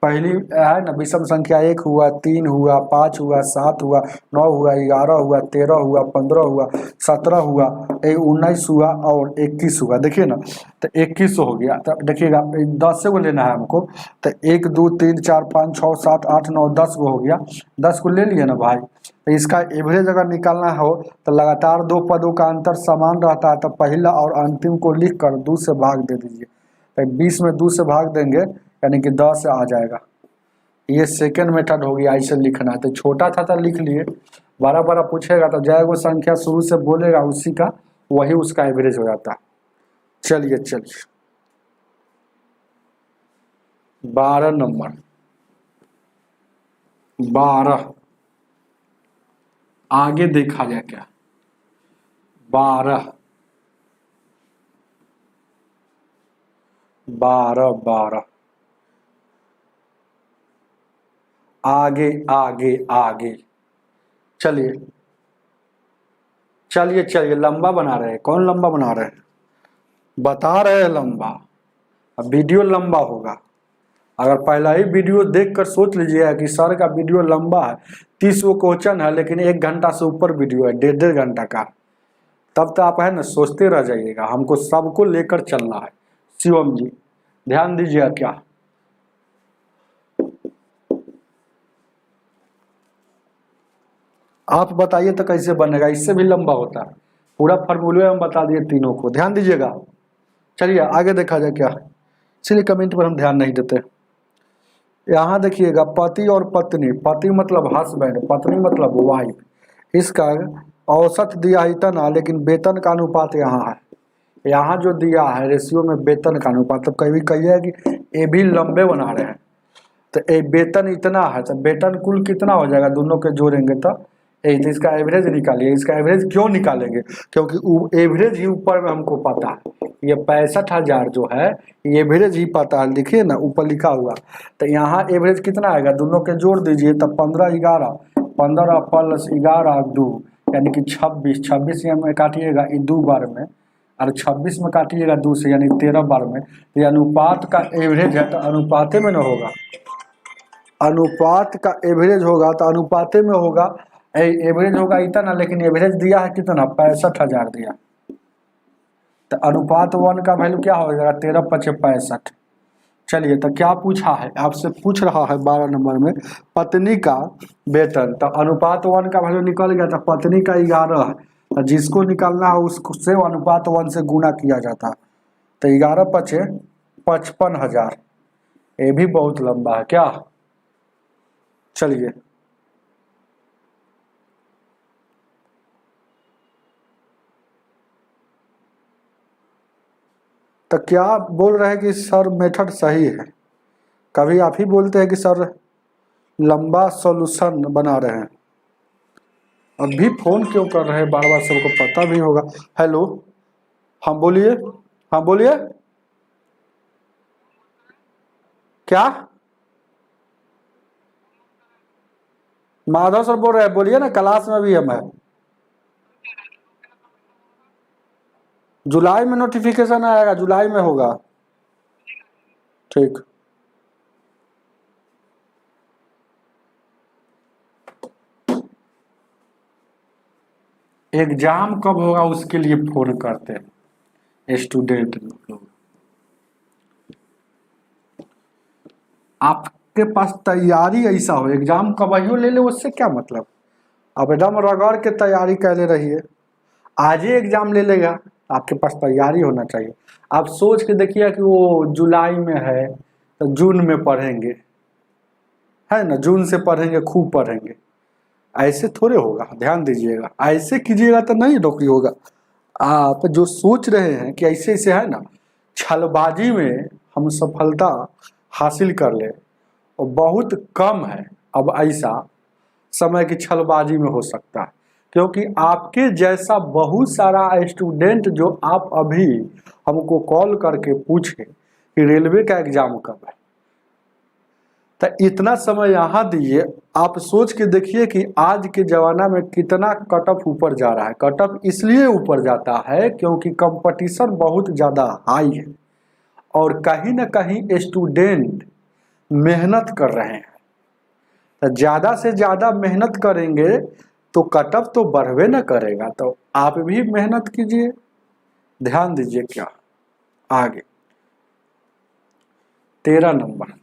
पहली है ना विषम संख्या 1 हुआ, 3 हुआ, 5 हुआ, 7 हुआ, 9 हुआ, 11 हुआ, 13 हुआ, 15 हुआ, 17 हुआ, 19 हुआ और 21 हुआ। देखिए ना, तो 21 हो गया। तो देखिएगा 10 को लेना है हमको, तो 1 2 3 4 5 6 7 8 9 10 को हो गया, 10 को ले लिए ना भाई। तो इसका एवरेज अगर निकालना हो तो लगातार 2 पदों का अंतर समान रहता है, तो पहला और अंतिम को लिख कर 2 से भाग दे दीजिए, तो 20 में 2 से भाग देंगे यानी कि 10 आ जाएगा। ये सेकेंड मेथड हो गया, ऐसे लिखना है। तो छोटा था तो लिख लिए, बड़ा बड़ा पूछेगा तो जाए वो संख्या शुरू से बोलेगा उसी का, वही उसका एवरेज हो जाता है। चलिए 12 नंबर, 12 आगे देखा जाए क्या, 12 आगे चलिए लंबा बना रहे हैं। कौन लंबा बना रहे हैं, बता रहे हैं लंबा। अब वीडियो लंबा होगा, अगर पहला ही वीडियो देखकर सोच लीजिएगा कि सर का वीडियो लंबा है, 30 वो क्वेश्चन है लेकिन 1 घंटा से ऊपर वीडियो है, 1.5 घंटा का, तब तो आप है ना सोचते रह जाइएगा। हमको सबको लेकर चलना है। शिवम जी ध्यान दीजिएगा, क्या आप बताइए तो कैसे बनेगा, इससे भी लंबा होता है। पूरा फार्मूले हम बता दिए तीनों को, ध्यान दीजिएगा। चलिए आगे देखा जाए क्या, इसलिए कमेंट पर हम ध्यान नहीं देते। यहाँ देखिएगा पति और पत्नी, पति मतलब हस्बैंड, पत्नी मतलब वाइफ, इसका औसत दिया है इतना, लेकिन वेतन का अनुपात यहाँ है, यहाँ जो दिया है रेशियो में वेतन का अनुपात, तो कभी कहिए कि ये भी लंबे बना रहे हैं, तो ये वेतन इतना है, तो वेतन कुल कितना हो जाएगा दोनों के जोड़ेंगे तो तो इसका एवरेज निकालिए। इसका एवरेज क्यों निकालेंगे, क्योंकि एवरेज ही ऊपर में हमको पता है, ये 65,000 जो है ये एवरेज ही पता है, लिखिए ना ऊपर लिखा हुआ, तो यहाँ एवरेज कितना आएगा, दोनों के जोड़ दीजिए तब 15 11, 15 प्लस 11 2 यानी कि 26, 26 में काटिएगा 2 बार में, और 26 में काटिएगा 2 से यानी 13 बार में, तो अनुपात का एवरेज है तो अनुपाते में न होगा, अनुपात का एवरेज होगा तो अनुपाते में होगा, एवरेज होगा इतना, लेकिन एवरेज दिया है कितना 65,000 दिया, तो अनुपात 1 का वैल्यू क्या हो जाएगा 13 × 5 = 65। चलिए तो क्या पूछा है, आपसे पूछ रहा है 12 नंबर में पत्नी का वेतन, तो अनुपात 1 का वैल्यू निकल गया, तो पत्नी का 11 है, तो जिसको निकालना है उससे अनुपात 1 से गुना किया जाता है, तो 11 × 5 = 55,000, ये भी बहुत लंबा है क्या। चलिए तो क्या बोल रहे हैं कि सर मेथड सही है, कभी आप ही बोलते हैं कि सर लंबा सॉल्यूशन बना रहे हैं, अभी फोन क्यों कर रहे हैं बार बार, सबको पता भी होगा। हेलो, हाँ बोलिए, हाँ बोलिए, क्या माधव सर बोल रहे हैं, बोलिए ना, क्लास में भी हम है। जुलाई में नोटिफिकेशन आएगा, जुलाई में होगा। ठीक, एग्जाम कब होगा उसके लिए फोन करते हैं स्टूडेंट लोग। आपके पास तैयारी ऐसा हो, एग्जाम कब आइयो ले ले उससे क्या मतलब, अब एकदम रगड़ के तैयारी कर ले रही है, आज ही एग्जाम ले लेगा, आपके पास तैयारी होना चाहिए। आप सोच के देखिए कि वो जुलाई में है तो जून में पढ़ेंगे, है ना, जून से पढ़ेंगे, खूब पढ़ेंगे, ऐसे थोड़े होगा, ध्यान दीजिएगा, ऐसे कीजिएगा तो नहीं नौकरी होगा। आप जो सोच रहे हैं कि ऐसे ऐसे है ना, छलबाजी में हम सफलता हासिल कर ले, और बहुत कम है अब ऐसा समय की छलबाजी में हो सकता है, क्योंकि आपके जैसा बहुत सारा स्टूडेंट जो आप अभी हमको कॉल करके पूछे कि रेलवे का एग्जाम कब है, तो इतना समय यहाँ दीजिए, आप सोच के देखिए कि आज के ज़माना में कितना कट ऑफ ऊपर जा रहा है। कट ऑफ इसलिए ऊपर जाता है क्योंकि कंपटीशन बहुत ज़्यादा हाई है, और कहीं ना कहीं स्टूडेंट मेहनत कर रहे हैं, तो ज़्यादा से ज़्यादा मेहनत करेंगे तो कट ऑफ तो बढ़वे न करेगा, तो आप भी मेहनत कीजिए, ध्यान दीजिए। क्या आगे 13 नंबर,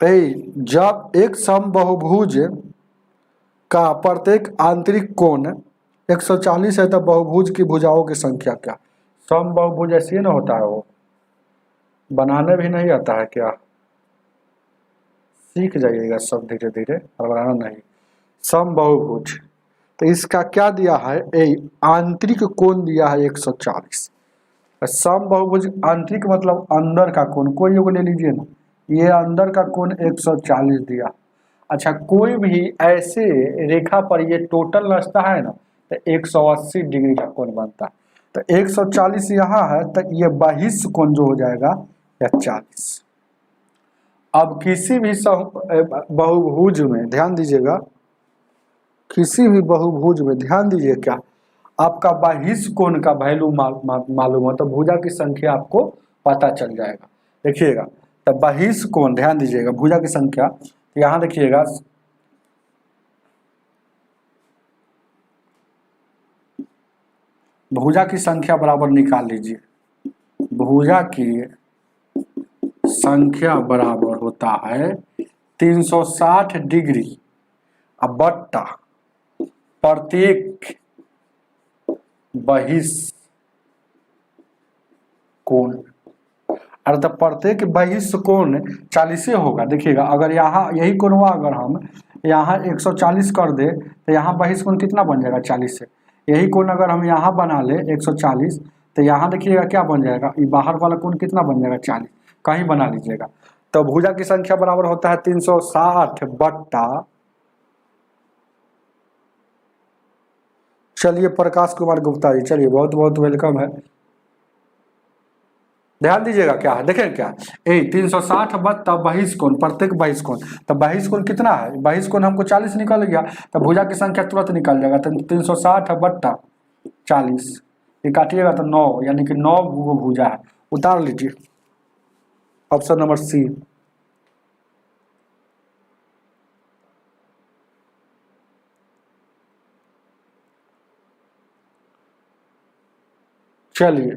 जब एक समबाहुभुज का प्रत्येक आंतरिक कोण 140 है तो बहुभुज की भुजाओं की संख्या क्या। समबाहुभुज ऐसे ना होता है, वो बनाने भी नहीं आता है क्या, सीख जाइएगा सब धीरे धीरे, और बनाना नहीं। समबाहुभुज, तो इसका क्या दिया है, आंतरिक कोण दिया है 140। समबाहुभुज आंतरिक मतलब अंदर का कोण, कोई योग ले लीजिए ना, ये अंदर का कोण 140 दिया। अच्छा, कोई भी ऐसे रेखा पर ये टोटल रास्ता है ना, तो 180 डिग्री का कोण बनता है, तो 140 यहाँ है, तो ये बहिष्ठ कोण जो हो जाएगा या 40। अब किसी भी बहुभुज में ध्यान दीजिएगा, किसी भी बहुभुज में ध्यान दीजिए, क्या आपका बहिष्ठ कोण का वैल्यू मालूम हो तो भुजा की संख्या आपको पता चल जाएगा। देखिएगा, तो बहिष्ठ कोण ध्यान दीजिएगा, भुजा की संख्या, तो यहाँ देखिएगा भुजा की संख्या बराबर निकाल लीजिए, भुजा की संख्या बराबर होता है 360 डिग्री अब बट्टा प्रत्येक बहिष्ठ कोण, अर्थात प्रत्येक बहिष्ठ कोण 40 होगा। देखिएगा अगर यहाँ यही कोण हुआ, अगर हम यहाँ 140 कर दे तो यहाँ बहिष्ठ कोण कितना बन जाएगा 40 से। यही कोण अगर हम यहाँ बना ले 140 तो यहाँ देखिएगा क्या बन जाएगा, ये बाहर वाला कोण कितना बन जाएगा 40, कहीं बना लीजिएगा। तो भुजा की संख्या बराबर होता है 360 बट्टा, चलिए प्रकाश कुमार गुप्ता जी, चलिए बहुत बहुत वेलकम है। ध्यान दीजिएगा क्या है, देखें क्या 360 बट्टा बहिष्ठ कोण, प्रत्येक बहिष्ठ कोण, तो बहिष्ठ कोण कितना है, बहिष्ठ कोण हमको 40 निकल गया, तो भुजा की संख्या तुरंत निकल जाएगा। तो 360 बट्टा 40 ये काटिएगा तो 9, यानी कि 9 भुजा है। उतार लीजिए ऑप्शन नंबर सी। चलिए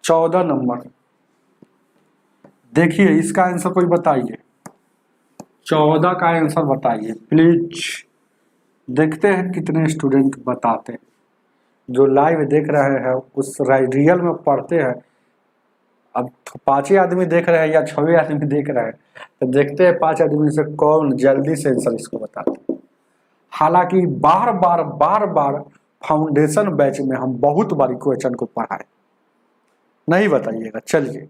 चौदह नंबर, देखिए इसका आंसर कोई बताइए, 14 का आंसर बताइए प्लीज। देखते हैं कितने स्टूडेंट बताते हैं, जो लाइव देख रहे हैं उस रियल में पढ़ते हैं। अब 5 आदमी देख रहे हैं या 6 आदमी देख रहे हैं, तो देखते हैं 5 आदमी से कौन जल्दी से आंसर इसको बताते हैं। हालांकि बार बार फाउंडेशन बैच में हम बहुत बारी क्वेश्चन को पढ़ाए, नहीं बताइएगा। चलिए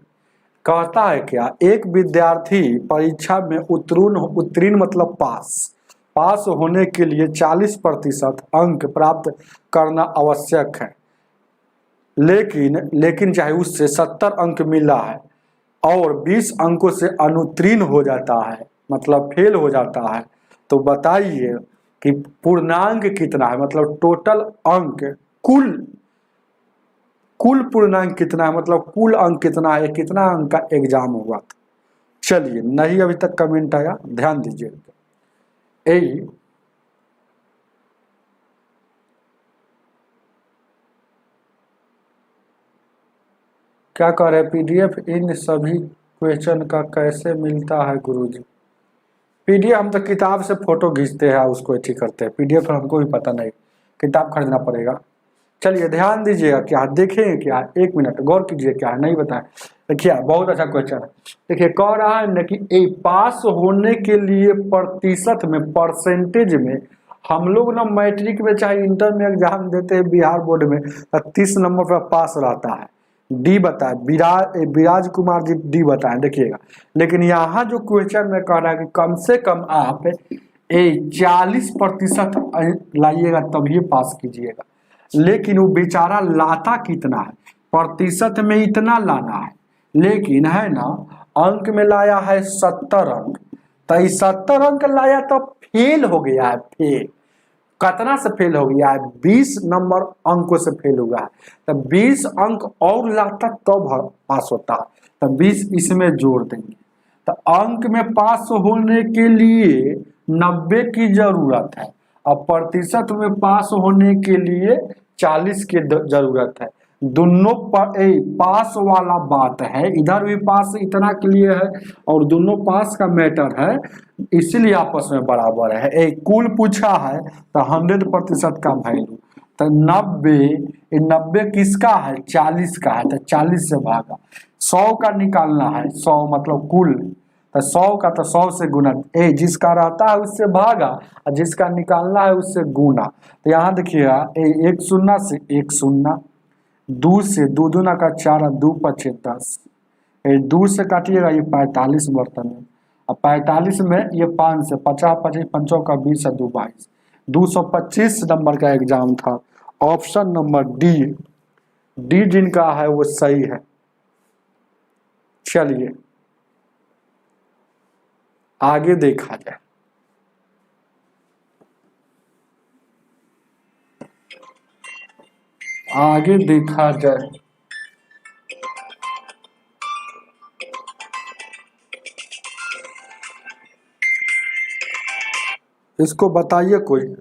कहता है क्या, एक विद्यार्थी परीक्षा में उत्तीर्ण मतलब पास होने के लिए 40% अंक प्राप्त करना आवश्यक है, लेकिन चाहे उससे 70 अंक मिला है और 20 अंकों से अनुत्तीर्ण हो जाता है, मतलब फेल हो जाता है, तो बताइए कि पूर्णांक कितना है, मतलब टोटल अंक, कुल पूर्णांक कितना है, मतलब कुल अंक कितना है, कितना अंक का एग्जाम हुआ था। चलिए नहीं अभी तक कमेंट आया, ध्यान दीजिए। क्या कह रहे, पीडीएफ इन सभी क्वेश्चन का कैसे मिलता है गुरुजी? पीडीएफ हम तो किताब से फोटो खींचते हैं, उसको ठीक करते हैं, पीडीएफ हमको भी पता नहीं, किताब खरीदना पड़ेगा। चलिए ध्यान दीजिएगा क्या, देखेंगे क्या, 1 मिनट गौर कीजिए क्या है, नहीं बताएं। देखिए बहुत अच्छा क्वेश्चन है। देखिए कह रहा है ना कि पास होने के लिए प्रतिशत में, परसेंटेज में, हम लोग ना मैट्रिक में चाहे इंटर में एग्जाम देते हैं बिहार बोर्ड में, 30 नंबर पर पास रहता है। डी बताए, विराज कुमार जी डी बताए, देखिएगा। लेकिन यहाँ जो क्वेश्चन में कह रहा है कि कम से कम आप 40% लाइएगा तभी पास कीजिएगा। लेकिन वो बेचारा लाता कितना है, प्रतिशत में इतना लाना है, लेकिन है ना अंक में लाया है 70 अंक, तो 70 अंक लाया तो फेल हो गया है। फेल कितना से फेल हो गया है, 20 नंबर अंकों से फेल हुआ है। तो 20 अंक और लाता तब पास होता है, तो 20 इसमें जोड़ देंगे। तो अंक में पास होने के लिए 90 की जरूरत है, और प्रतिशत में पास होने के लिए 40 की जरूरत है। दोनों पास वाला बात है, इधर भी पास इतना के लिए है और दोनों पास का मैटर है, इसीलिए आपस में बराबर है। एक कुल पूछा है तो 100% का वैल्यू, तो 90 किसका है, 40 का है, तो 40 से भागा। 100 का निकालना है, 100 मतलब कुल, तो 100 का तो 100 से गुना, जिसका रहता है उससे भागा और जिसका निकालना है उससे गुना। तो यहाँ देखिएगा 1 शून्य से 1 शून्य, 2 से 2 दूना का 4, 2 पचे 10, 2 से काटिएगा ये 45 बर्तन में, और 45 में ये 5 से 50, 25 5 का 20 है 2 22, 225 नंबर का एग्जाम था। ऑप्शन नंबर डी जिनका है वो सही है। चलिए आगे देखा जाए। आगे देखा जाए, इसको बताइए कोई,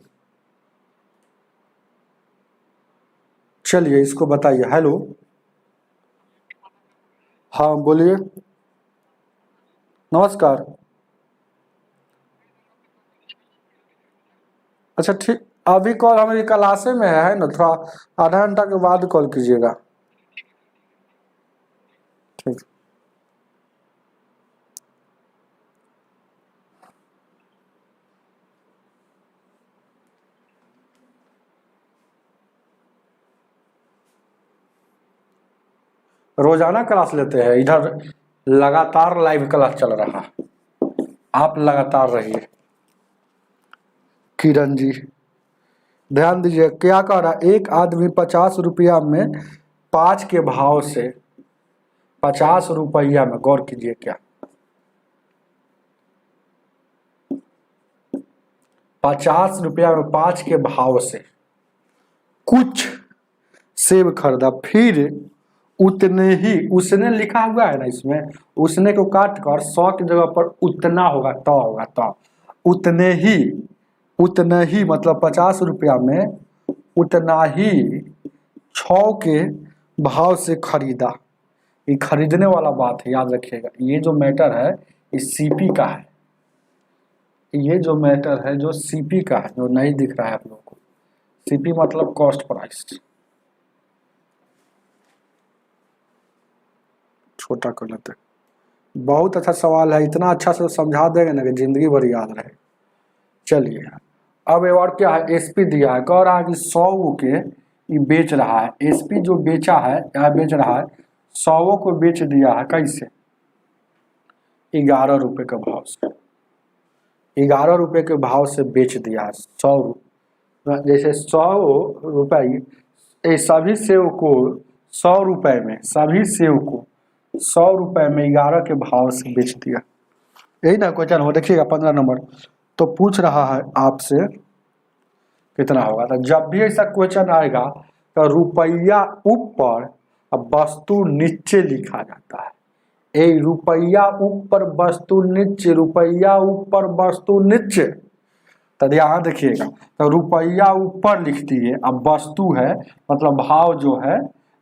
चलिए इसको बताइए। हेलो हाँ बोलिए। नमस्कार। अच्छा ठीक, अभी कॉल हमारी क्लासे में है ना, थोड़ा आधा घंटा के बाद कॉल कीजिएगा। ठीक। रोजाना क्लास लेते हैं इधर, लगातार लाइव क्लास चल रहा है, आप लगातार रहिए। किरण जी ध्यान दीजिए, क्या कह रहा है, एक आदमी 50 रुपया में 5 के भाव से 50 रुपया में, गौर कीजिए क्या, 50 रुपया में 5 के भाव से कुछ सेब खरीदा, फिर उतने ही, उसने लिखा हुआ है ना इसमें, उसने को काट कर 100 की जगह पर उतना होगा तो होगा तो, उतने ही मतलब 50 रुपया में उतना ही 6 के भाव से खरीदा। ये खरीदने वाला बात है, याद रखिएगा। ये जो मैटर है ये सीपी का है, ये जो मैटर है जो सीपी का है, जो नहीं दिख रहा है आप लोगों को। सीपी मतलब कॉस्ट प्राइस। छोटा कर लेते, बहुत अच्छा सवाल है, इतना अच्छा से समझा देंगे ना कि जिंदगी भर याद रहे। चलिए अब ये और क्या है, एसपी दिया है, कह रहा है कि 100 के ये बेच रहा है, एसपी जो बेचा है या बेच रहा है 100 को बेच दिया है, कैसे, 11 रुपए के भाव से, 11 रुपए के भाव से बेच दिया है 100, जैसे 100 रुपये, सभी सेव को 100 रुपए में, सभी सेव को 100 रुपए में 11 के भाव से बेच दिया। यही ना क्वेश्चन हो, देखिएगा 15 नंबर। तो पूछ रहा है आपसे कितना होगा, तो जब भी ऐसा क्वेश्चन आएगा तो रुपया ऊपर और वस्तु नीचे लिखा जाता है। ए रुपया ऊपर वस्तु नीचे, रुपया ऊपर वस्तु नीचे, तो ध्यान देखिएगा, तो रुपया ऊपर लिख दिए, अब वस्तु है मतलब भाव जो है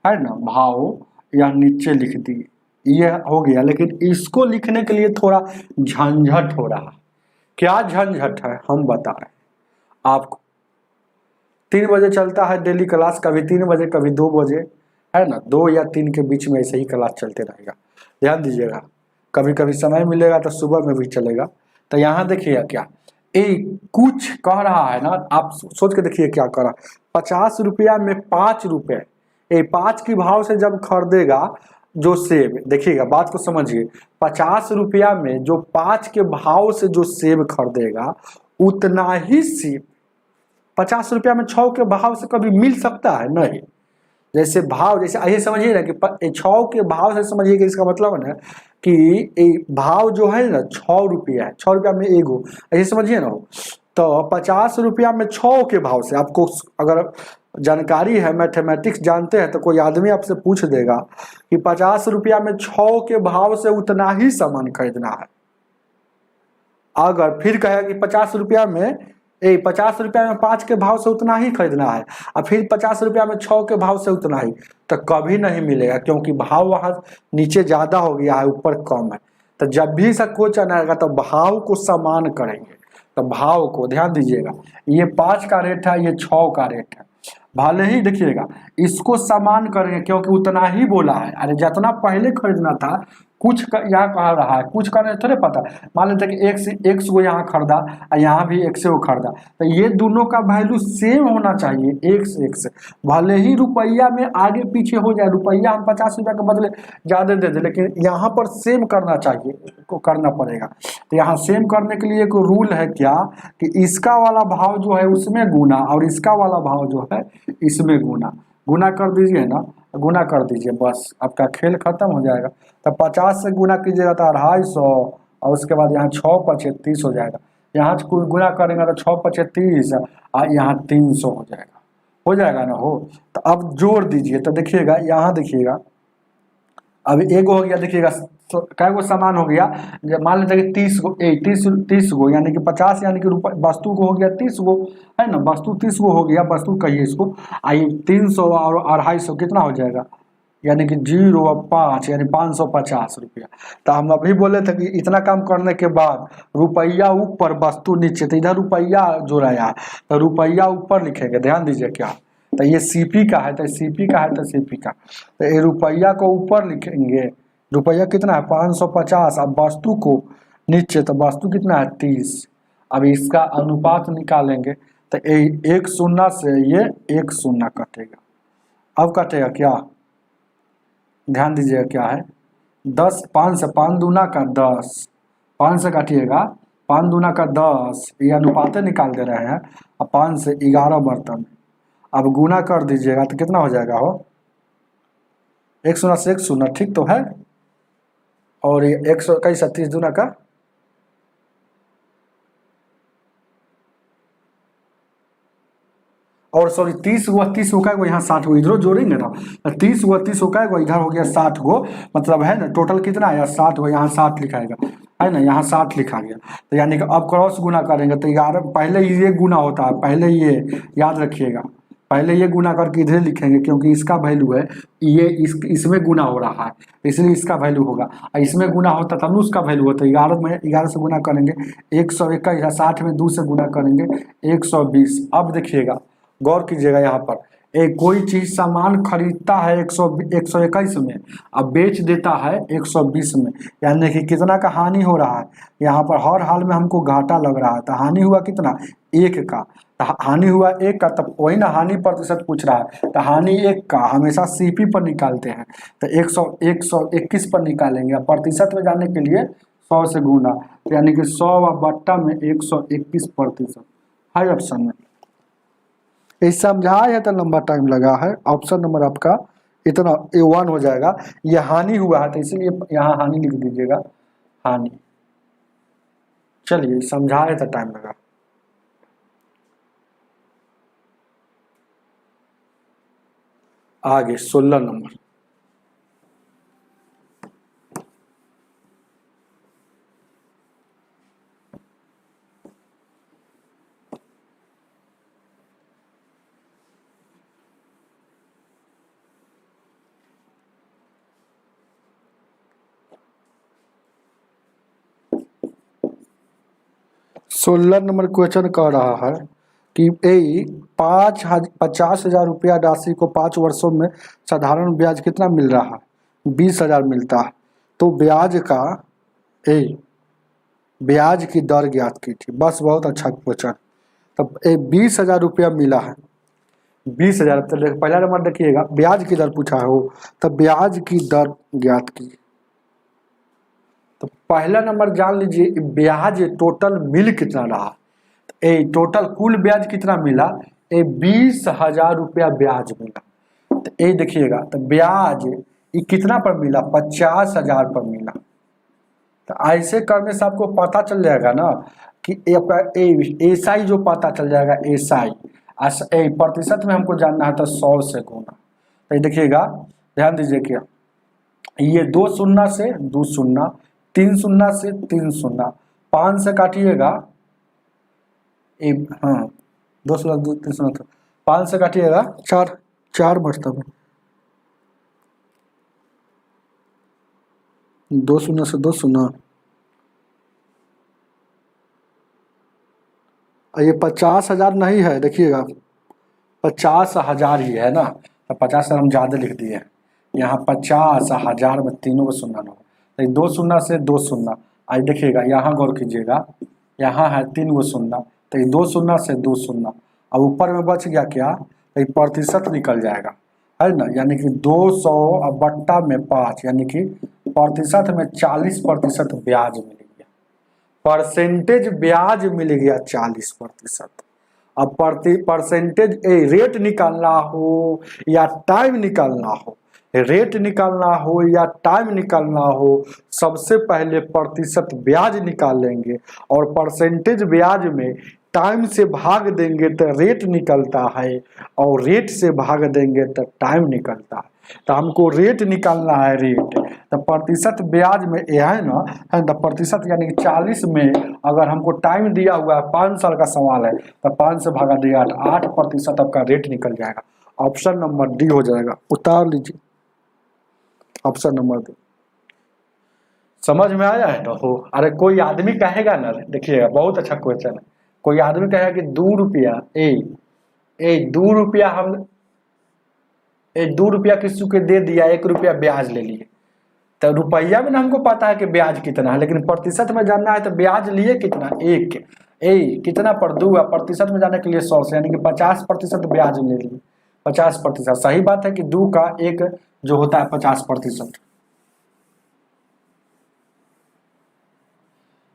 ना, भाव या नीचे लिख दिए, ये हो गया। लेकिन इसको लिखने के लिए थोड़ा झंझट हो रहा है। क्या झंझट है हम बता रहे हैं आपको। 3 बजे चलता है डेली क्लास, कभी 3 बजे कभी 2 बजे, है ना, 2 या 3 के बीच में ऐसे ही क्लास चलते रहेगा। ध्यान दीजिएगा, कभी कभी समय मिलेगा तो सुबह में भी चलेगा। तो यहाँ देखिएगा क्या, कुछ कह रहा है ना, आप सोच के देखिए क्या कह रहा है, 50 रुपया में 5 रुपए, 5 की भाव से जब खरीदेगा जो सेब, देखिएगा बात को समझिए, 50 रुपया में जो 5 के भाव से जो सेब खरीदेगा उतना ही सेब 50 रुपया में 6 के भाव से कभी मिल सकता है नहीं। जैसे भाव, जैसे ऐसे समझिए ना कि 6 के भाव से समझिए कि इसका मतलब है ना कि भाव जो है ना 6 रुपया है, 6 रुपया में एगो, ऐसे समझिए ना। तो 50 रुपया में 6 के भाव से, आपको अगर जानकारी है, मैथमेटिक्स जानते हैं, तो कोई आदमी आपसे पूछ देगा कि 50 रुपया में 6 के भाव से उतना ही सामान खरीदना है, अगर फिर कहेगा कि 50 रुपया में 50 रुपया में 5 के भाव से उतना ही खरीदना है, और फिर 50 रुपया में 6 के भाव से उतना ही, तो कभी नहीं मिलेगा, क्योंकि भाव वहां नीचे ज्यादा हो गया है, ऊपर कम है। तो जब भी ऐसा क्वेश्चन आएगा तो भाव को समान करेंगे। तो भाव को ध्यान दीजिएगा, ये 5 का रेट है, ये 6 का रेट है, भले ही देखिएगा इसको समान करेंगे क्योंकि उतना ही बोला है। अरे जितना पहले खरीदना था, कुछ यहाँ कह रहा है, कुछ का नहीं थोड़े पता। मान लेते कि एक को यहाँ खरीदा और यहाँ भी 1 से वो खरीदा, तो ये दोनों का वैल्यू सेम होना चाहिए, 1 से 1 से, भले ही रुपया में आगे पीछे हो जाए, रुपया हम 50 रुपया के बदले ज्यादा दे दे, लेकिन यहाँ पर सेम करना चाहिए, को करना पड़ेगा। तो यहाँ सेम करने के लिए एक रूल है क्या, कि इसका वाला भाव जो है उसमें गुना, और इसका वाला भाव जो है इसमें गुना कर दीजिए ना, गुना कर दीजिए, बस आपका खेल खत्म हो जाएगा। तो 50 से गुना कीजिएगा तो 250, और उसके बाद यहाँ 6 पचे 30 हो जाएगा, यहाँ कोई गुना करेंगे तो 6 पचे 30 और यहाँ 300 हो जाएगा ना हो। तो अब जोड़ दीजिए, तो देखिएगा यहाँ देखिएगा, अभी एक हो गया, देखिएगा कै गो सामान हो गया, जब मान लेते कि 30 गो यानी कि 50, यानी कि वस्तु को हो गया 30 गो, है ना, वस्तु 30 गो हो गया, वस्तु कहिए इसको, आई 300 और 250 कितना हो जाएगा, यानी कि 0 और 5 यानी 550 रुपया। तो हम अभी बोले थे कि इतना काम करने के बाद रुपया ऊपर वस्तु नीचे, तो इधर रुपया जोड़ाया तो रुपया ऊपर लिखेंगे, ध्यान दीजिए क्या। तो ये सीपी का है तो सीपी का है तो सीपी का, तो ये रुपया को ऊपर लिखेंगे, रुपया कितना है 550, अब वस्तु को नीचे, तो वस्तु कितना है 30। अब इसका अनुपात निकालेंगे तो एक शून्य से ये एक शून्य कटेगा। अब कटेगा क्या, ध्यान दीजिएगा क्या है 10, 5 से 5 दूना का 10, 5 से काटिएगा 5 दूना का 10, ये अनुपात निकाल दे रहे हैं। अब 5 से 11 बर्तन, अब गुना कर दीजिएगा तो कितना हो जाएगा हो, एक शून्य से एक शून्य, ठीक तो है। और ये 131 दूना का, और सॉरी 30 हुआ, 30 हो गया यहाँ 60 को इधर जोड़ेंगे ना, 30 हुआ 30 हो गया इधर हो गया 60 को, मतलब है ना टोटल कितना आया 60 हो, यहाँ 60 लिखाएगा है ना, यहाँ 60 लिखा गया। तो यानी कि अब क्रॉस गुना करेंगे तो 11, पहले ये गुना होता है, पहले ये याद रखिएगा, पहले ये गुना करके इधर लिखेंगे क्योंकि इसका वैल्यू है ये, इसमें गुना हो रहा है इसलिए इसका वैल्यू होगा, इसमें गुना होता तब उसका वैल्यू होता है। 11 में 11 से गुना करेंगे 121, 60 में 2 से गुना करेंगे 120। अब देखिएगा गौर कीजिएगा यहाँ पर, कोई चीज सामान खरीदता है 121 में, अब बेच देता है 120 में, यानी कि कितना का हानि हो रहा है, यहाँ पर हर हाल में हमको घाटा लग रहा है। तो हानि हुआ कितना, 1 का, तो हानि हुआ 1 का, तब वही ना हानि प्रतिशत पूछ रहा है, तो हानि 1 का हमेशा सीपी पर निकालते हैं, तो 121 पर निकालेंगे। प्रतिशत में जाने के लिए 100 से गुना, तो यानी कि 100 बट्टा में 121% है ऑप्शन में। इस समझाए है तो लंबा टाइम लगा है, ऑप्शन नंबर आपका इतना A1 हो जाएगा। ये हानि हुआ है तो इसीलिए यहाँ हानि लिख दीजिएगा, हानि। चलिए समझाए तो टाइम लगा। आगे 16 नंबर, सोलह नंबर क्वेश्चन कह रहा है कि 50,000 रुपया राशि को 5 वर्षों में साधारण ब्याज कितना मिल रहा है, 20,000 मिलता है। तो ब्याज का ब्याज की दर ज्ञात की थी। बस बहुत अच्छा क्वेश्चन। तब 20,000 रुपया मिला है, 20,000। तो पहला नंबर देखिएगा ब्याज की दर पूछा है वो, तब ब्याज की दर ज्ञात की। तो पहला नंबर जान लीजिए ब्याज टोटल मिल कितना रहा, टोटल कुल ब्याज कितना मिला, 20,000 रुपया ब्याज मिला। तो ये देखिएगा तो ब्याज ये कितना पर मिला, 50,000 पर मिला। तो ऐसे करने से आपको पता चल जाएगा ना कि एसआई जो पता चल जाएगा, एसआई प्रतिशत में हमको जानना है तो 100 से गुना। तो ये देखिएगा ध्यान दीजिए क्या, ये 2 शून्य से 2 शून्य, 3 शून्य से 3 शून्य, 5 से काटिएगा हाँ 2 शून्य 2 3 शून्य, 5 से काटिएगा 4 बचता है, 2 शून्य से 2 शून्य, ये 50,000 नहीं है, देखिएगा 50,000 ही है ना, तो 50,000 हम ज़्यादा लिख दिए हैं यहाँ, 50,000 में तीनों को शून्य न हो, तो 2 शून्य से 2 शून्य। आज देखिएगा यहाँ गौर कीजिएगा, यहाँ है 3 गो शून्य, तो 2 शून्य से 2 शून्य, अब ऊपर में बच गया क्या, तो प्रतिशत निकल जाएगा है ना, यानी कि 200 बट्टा में 5, यानी कि प्रतिशत में 40% ब्याज मिल गया, परसेंटेज ब्याज मिल गया 40%। अब परसेंटेज रेट निकालना हो या टाइम निकालना हो, रेट निकालना हो या टाइम निकालना हो, सबसे पहले प्रतिशत ब्याज निकालेंगे और परसेंटेज ब्याज में टाइम से भाग देंगे तो रेट निकलता है और रेट से भाग देंगे तो टाइम निकलता है। तो हमको रेट निकालना है, रेट तो प्रतिशत ब्याज में यह है ना, है तो प्रतिशत यानी कि 40 में अगर हमको टाइम दिया हुआ है 5 साल का सवाल है तो 5 से भागा दिया 8% आपका रेट निकल जाएगा। ऑप्शन नंबर डी हो जाएगा, उतार लीजिए। Option number 2। समझ में आया है ना हो? अरे कोई आदमी कहेगा ना, देखिएगा बहुत अच्छा क्वेश्चन है। कोई आदमी कहेगा कि 2 रुपया 2 रुपया हम 2 रुपया किसी को दे दिया, 1 रुपया ब्याज ले लिए, तो रुपया में ना हमको पता है कि ब्याज कितना है, लेकिन प्रतिशत में जानना है तो ब्याज लिए कितना, 1 कितना पर 2, प्रतिशत में जाने के लिए 100 से, यानी कि 50% ब्याज ले लिए। 50%, सही बात है कि 2 का 1 जो होता है 50%।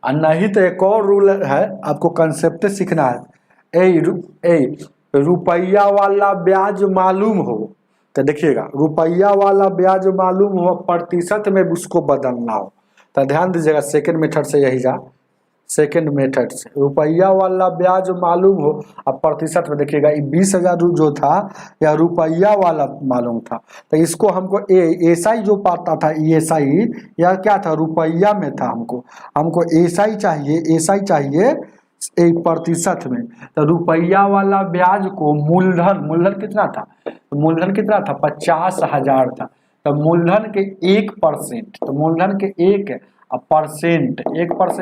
नहीं तो एक और रूल है, आपको कंसेप्ट सीखना है। रुपया वाला ब्याज मालूम हो तो देखिएगा, रुपया वाला ब्याज मालूम हो, प्रतिशत में उसको बदलना हो तो ध्यान दीजिएगा, सेकंड मेथड से यही जा, सेकंड मेथड से रुपया वाला ब्याज मालूम हो, अब प्रतिशत में देखिएगा 20,000 जो था या रुपया वाला मालूम था, तो इसको हमको एसआई जो पाता था, एसआई या क्या था, रुपया में था, हमको एसआई चाहिए प्रतिशत में। तो रुपया वाला ब्याज को मूलधन कितना था, तो मूलधन कितना था, 50,000 था। तो मूलधन के 1%, तो मूलधन के 1%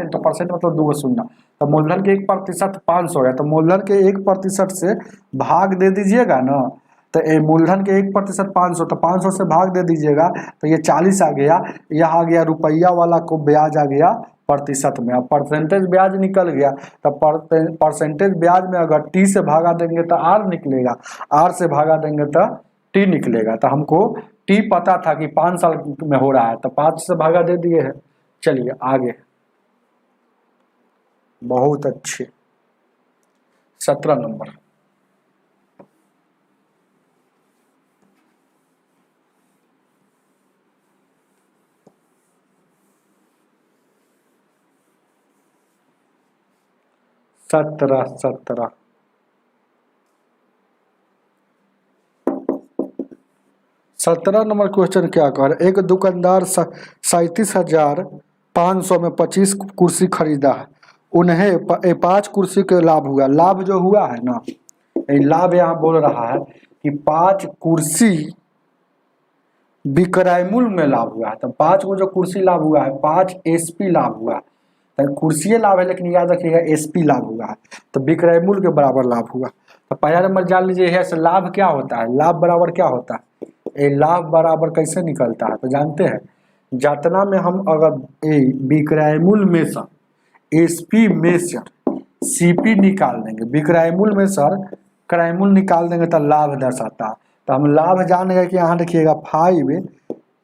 तो परसेंट मतलब 2 शून्य, तो मूलधन के 1% 500 है, तो मूलधन के 1% से भाग दे दीजिएगा ना, तो मूलधन के 1% 500, तो 500 से भाग दे दीजिएगा, तो ये 40 आ गया। यह आ गया रुपया वाला को ब्याज आ गया प्रतिशत में। अब परसेंटेज ब्याज निकल गया, तो परसेंटेज ब्याज में अगर टी से भागा देंगे तो आर निकलेगा, आर से भागा देंगे तो टी निकलेगा। तो हमको टी पता था कि 5 साल में हो रहा है, तो 5 से भागा दे दिए है। चलिए आगे, बहुत अच्छे, 17 नंबर। सत्रह 17 नंबर क्वेश्चन क्या कह रहे, एक दुकानदार 37,500 में 25 कुर्सी खरीदा है, उन्हें 5 कुर्सी के लाभ हुआ। लाभ जो हुआ है ना, लाभ यहाँ बोल रहा है कि 5 कुर्सी विक्रय मूल्य में लाभ हुआ है। तो 5 को जो कुर्सी लाभ हुआ है, 5 एसपी लाभ हुआ है। तो कुर्सी लाभ है, लेकिन याद रखिएगा एसपी लाभ हुआ है, तो विक्रय मूल्य के बराबर लाभ हुआ। तो पहला नंबर जान लीजिए, है लाभ क्या होता है, लाभ बराबर क्या होता है, लाभ बराबर कैसे निकलता है, तो जानते हैं, जितना में हम अगर विक्रय मूल्य में से एसपी में से सीपी निकाल देंगे, विक्रय मूल्य में सर क्रय मूल्य निकाल देंगे तो लाभ दर्शाता है। तो हम लाभ जान गए कि यहाँ देखिएगा 5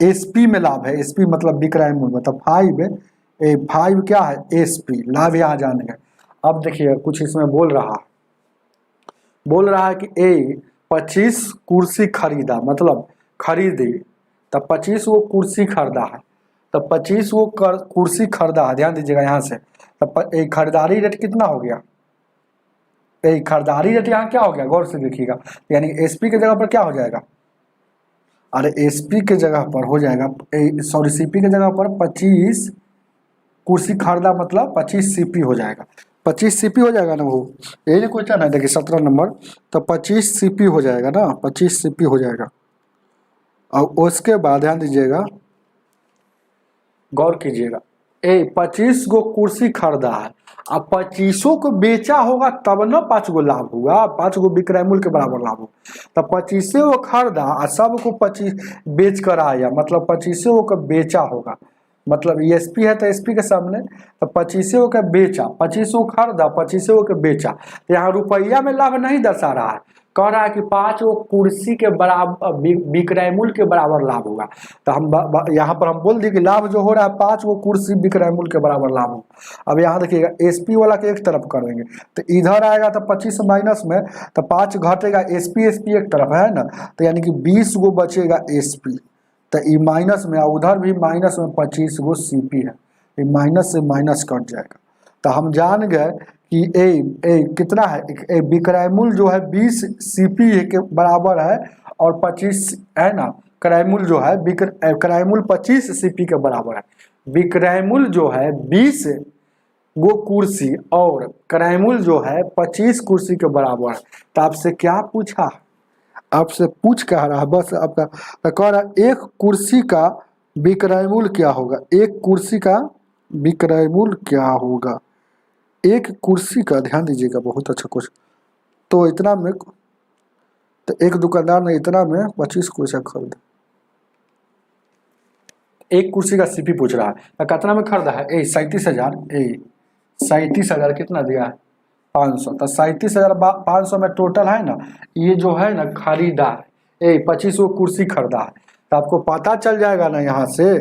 एसपी में लाभ है, एसपी मतलब विक्रय मूल्य, मतलब 5 क्या है एसपी, लाभ यहाँ जान गए। अब देखिए कुछ इसमें बोल रहा है कि 25 कुर्सी खरीदा, मतलब खरीदी, तो 25 वो कुर्सी खरीदा है, तो 25 वो कुर्सी खरीदा है, ध्यान दीजिएगा यहाँ से। तो खरीदारी रेट कितना हो गया, खरीदारी रेट यहाँ क्या हो गया, गौर से देखिएगा, यानी एसपी के जगह पर क्या हो जाएगा, अरे एसपी के जगह पर हो जाएगा, सॉरी सीपी के जगह पर 25 कुर्सी खरीदा मतलब 25 सीपी हो जाएगा, 25 सीपी हो जाएगा ना, वो यही क्वेश्चन है। देखिए 17 नंबर, तो 25 सीपी हो जाएगा ना, 25 सीपी हो जाएगा। और उसके बाद ध्यान दीजिएगा, गौर कीजिएगा, 25 गो कुर्सी खरीदा है, अब 25 को बेचा होगा तब ना 5 गो लाभ हुआ, 5 गो विक्रय मूल्य के बराबर लाभ हो। तो 25 को खरीदा और सबको 25 बेच कर आया, मतलब 25 को बेचा होगा, मतलब एसपी है तो एसपी के सामने, तो 25 का बेचा, 25 को खरीदा, 25 को बेचा। तो यहाँ रुपया में लाभ नहीं दर्शा रहा है, कह रहा है कि 5 कुर्सी के बराबर विक्रय मूल्य के बराबर लाभ होगा। तो हम यहाँ पर हम बोल दिए कि लाभ जो हो रहा है 5 कुर्सी विक्रय मूल्य के बराबर लाभ हो। अब यहाँ देखिएगा एसपी वाला के एक तरफ कर देंगे, तो इधर आएगा तो 25 माइनस में, तो 5 घटेगा, एसपी एक तरफ है ना, तो यानी कि 20 गो बचेगा एसपी, तो ई माइनस में, उधर भी माइनस में 25 गो सीपी है, ये माइनस से माइनस कट जाएगा। तो हम जान गए कि कितना है, विक्रय मूल्य जो है 20 सीपी के बराबर है, और 25 है ना, क्रय मूल्य जो है क्रय मूल्य 25 सीपी के बराबर है। विक्रय मूल्य जो है 20 गो कुर्सी और क्रय मूल्य जो है 25 कुर्सी के बराबर है। तो आपसे क्या पूछा, आपसे पूछ कह रहा है बस आपका, कह रहा एक कुर्सी का विक्रय मूल्य क्या होगा एक कुर्सी का? विक्रय मूल्य क्या होगा एक कुर्सी का? ध्यान दीजिएगा, बहुत अच्छा क्वेश्चन। तो इतना में, तो एक दुकानदार ने इतना में 25 कुर्सियां खरीदा। एक कुर्सी का सीपी पूछ रहा है, तो कितना में खरीदा है? 37,000। 37,000 कितना दिया है? 500। तो 37,500 में टोटल है ना, ये जो है ना खरीदा है, 25 को कुर्सी खरीदा है। तो आपको पता चल जाएगा ना यहाँ से।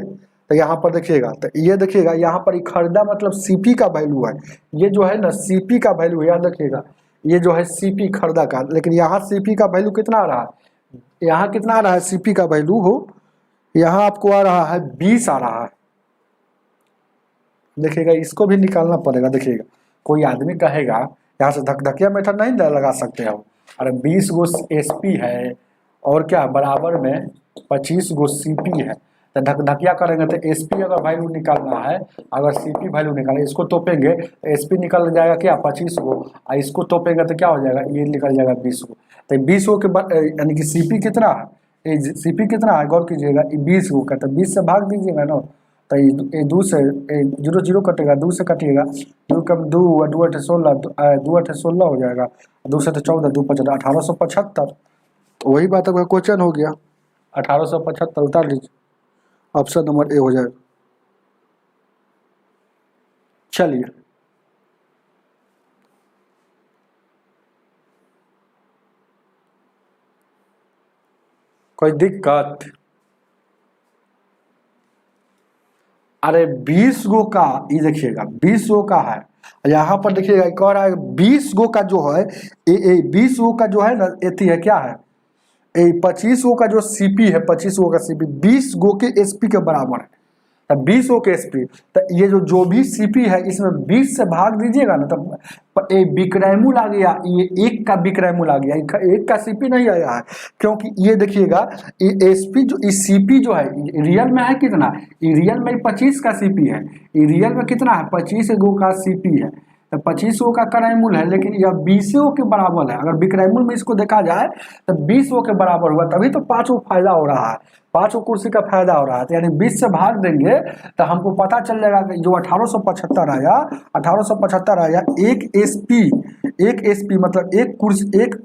तो यहाँ पर देखिएगा, तो ये देखिएगा यहाँ पर खरीदा मतलब सीपी का वैल्यू है। ये जो है ना सीपी का वैल्यू है, याद रखिएगा। ये जो है सीपी खरीदा का, लेकिन यहाँ सीपी का वैल्यू कितना आ रहा है? यहाँ कितना आ रहा है सीपी का वैल्यू हो? यहाँ आपको आ रहा है 20 आ रहा है। देखिएगा, इसको भी निकालना पड़ेगा। देखिएगा, कोई आदमी कहेगा यहाँ से धकधकिया मेथड नहीं लगा सकते हो। अरे 20 गो एसपी है और क्या बराबर में 25 गो सीपी है, तो धकधकिया करेंगे तो एसपी अगर वैल्यू निकालना है, अगर सीपी वैल्यू निकाले, इसको तोपेंगे तो एसपी निकल जाएगा क्या 25 गो, और इसको तोपेंगे तो क्या हो जाएगा, ये निकल जाएगा 20 गो। तो 20 गो के यानी कि सीपी कितना है, सीपी कितना है गौर कीजिएगा, 20 गो का। तो 20 से भाग दीजिएगा ना, तो ये दो से जीरो जीरो कटेगा, दो से कटिएगा, दो कम दो, दो अठे 16, दो अठे 16 हो जाएगा, दो से 14, दो 55, 1875। तो वही बात आपका क्वेश्चन हो गया, 1875 उतार लीजिए, ऑप्शन नंबर ए हो जाएगा। चलिए, कोई दिक्कत? अरे 20 गो का, ये देखिएगा 20 गो का है, यहाँ पर देखिएगा कह रहा है 20 गो का जो है, 20 गो का जो है ना एथी है क्या है, 25 गो का जो सीपी है, 25 गो का सीपी 20 गो के एसपी के बराबर है। तो 20 गो के एसपी, तो ये जो भी सीपी है इसमें 20 से भाग दीजिएगा ना, तो विक्रय मूल्य आ गया, ये एक का विक्रय मूल्य आ गया, एक का सीपी नहीं आया है। क्योंकि ये देखिएगा, ये एसपी जो सीपी जो है रियल में है कितना, ये रियल में 25 का सीपी है, ये रियल में कितना है 25 गो का सीपी है। तो 25 का क्रय मूल्य है, लेकिन यह 20 के बराबर है। अगर विक्रय मूल्य में इसको देखा जाए तो 20 के बराबर हुआ, तभी तो 5 फायदा हो रहा है, 5 कुर्सी का फायदा हो रहा है। तो यानी 20 से भाग देंगे तो हमको पता चल जाएगा कि जो 1875 आया, 1875 आया, एक एसपी मतलब एक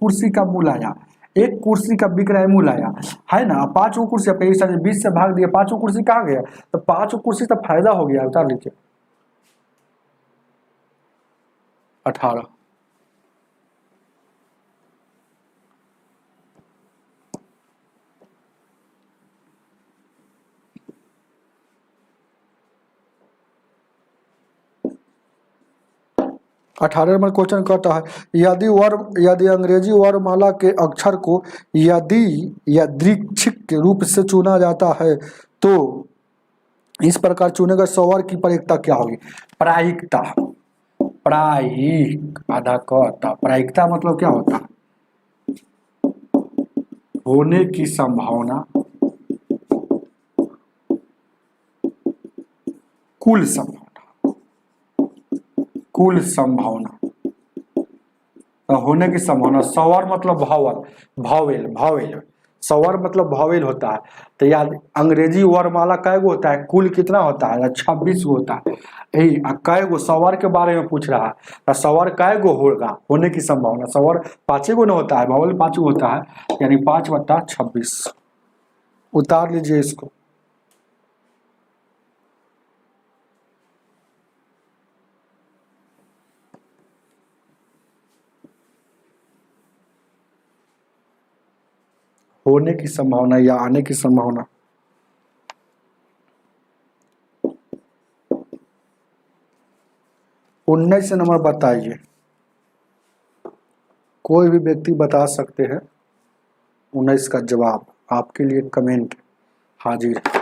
कुर्सी का मूल्य आया, एक कुर्सी का विक्रय मूल्य आया, है ना। 5 कुर्सी पे 20 से भाग दिया, 5 कुर्सी कहाँ गया, तो 5 कुर्सी तो फायदा हो गया, उतार लीजिए 18। 18 नंबर क्वेश्चन कहता है, यदि अंग्रेजी वर्णमाला के अक्षर को यदि यादृच्छिक के रूप से चुना जाता है तो इस प्रकार चुने गए स्वर की प्रायिकता क्या होगी? प्रायिकता, प्रायिक आधा कहता, प्रायिकता मतलब क्या होता है? होने की संभावना, कुल संभावना, कुल संभावना, होने की संभावना। स्वर मतलब भावल, भावेल, भावेल, स्वर मतलब भावेल होता है। तो याद, अंग्रेजी वर्णमाला कै गो होता है, कुल कितना होता है? 26 गो होता है। यही कै गो स्वर के बारे में पूछ रहा है, तो स्वर कै गो होगा, होने की संभावना, स्वर 5 गो न होता है, भावेल 5 गो होता है, यानी 5/26। उतार लीजिए इसको। होने की संभावना या आने की संभावना। उन्नीस नंबर बताइए, कोई भी व्यक्ति बता सकते हैं 19 का जवाब, आपके लिए कमेंट हाजिर है।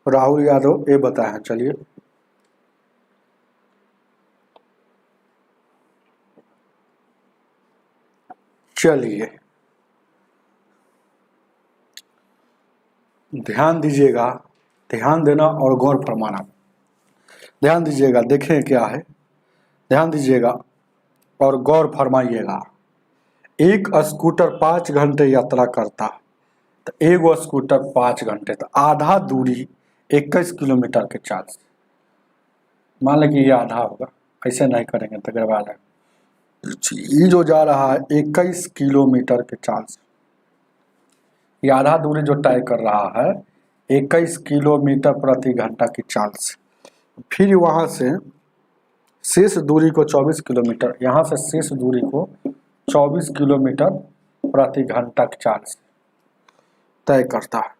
राहुल यादव ये बताए हैं। चलिए चलिए ध्यान दीजिएगा, ध्यान देना और गौर फरमाना। ध्यान दीजिएगा, देखें क्या है, ध्यान दीजिएगा और गौर फरमाइएगा। एक स्कूटर 5 घंटे यात्रा करता, तो एगो स्कूटर 5 घंटे, तो आधा दूरी 21 किलोमीटर के चाल से। मान लें कि ये आधा होगा, ऐसे नहीं करेंगे तो गड़बड़ा है। ये जो जा रहा है 21 किलोमीटर के चाल से, ये आधा दूरी जो तय कर रहा है 21 किलोमीटर प्रति घंटा की चाल से। फिर वहाँ से शेष दूरी को 24 किलोमीटर, यहाँ से शेष दूरी को 24 किलोमीटर प्रति घंटा की चाल से तय करता है।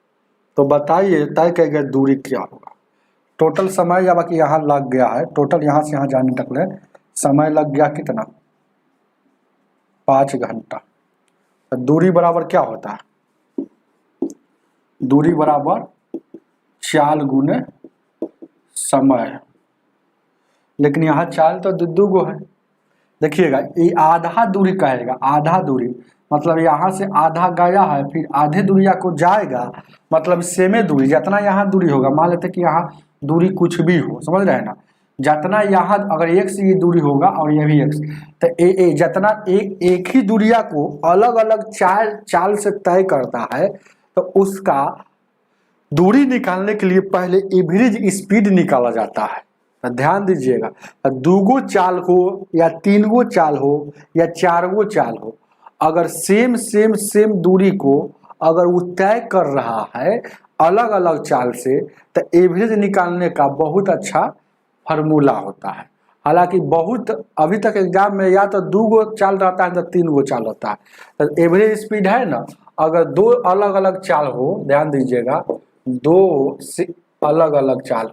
तो बताइए तय किए गए दूरी क्या होगा। टोटल समय या बाकी यहाँ लग गया है, टोटल यहाँ से यहाँ जाने तक में समय लग गया कितना, 5 घंटा। तो दूरी बराबर क्या होता है, दूरी बराबर चाल गुने समय। लेकिन यहाँ चाल तो दो गो है। देखिएगा ये आधा दूरी कहेगा, आधा दूरी मतलब यहाँ से आधा गया है, फिर आधे दूरिया को जाएगा, मतलब सेमे दूरी जितना यहाँ दूरी होगा। मान लेते कि यहाँ दूरी कुछ भी हो, समझ रहे हैं ना, जितना यहाँ अगर एक से ये दूरी होगा और ये भी एक, तो जितना एक ही दूरिया को अलग अलग चाल से तय करता है, तो उसका दूरी निकालने के लिए पहले एवरेज स्पीड निकाला जाता है। तो ध्यान दीजिएगा, दूगो चाल हो या तीन गो चाल हो या चार गो चाल हो, अगर सेम दूरी को अगर वो तय कर रहा है अलग अलग चाल से, तो एवरेज निकालने का बहुत अच्छा फार्मूला होता है। हालांकि बहुत अभी तक एग्जाम में या तो दो गो चाल रहता है तो तीन गो चाल होता है। तो एवरेज स्पीड है ना, अगर दो अलग अलग चाल हो, ध्यान दीजिएगा, दो से अलग अलग चाल,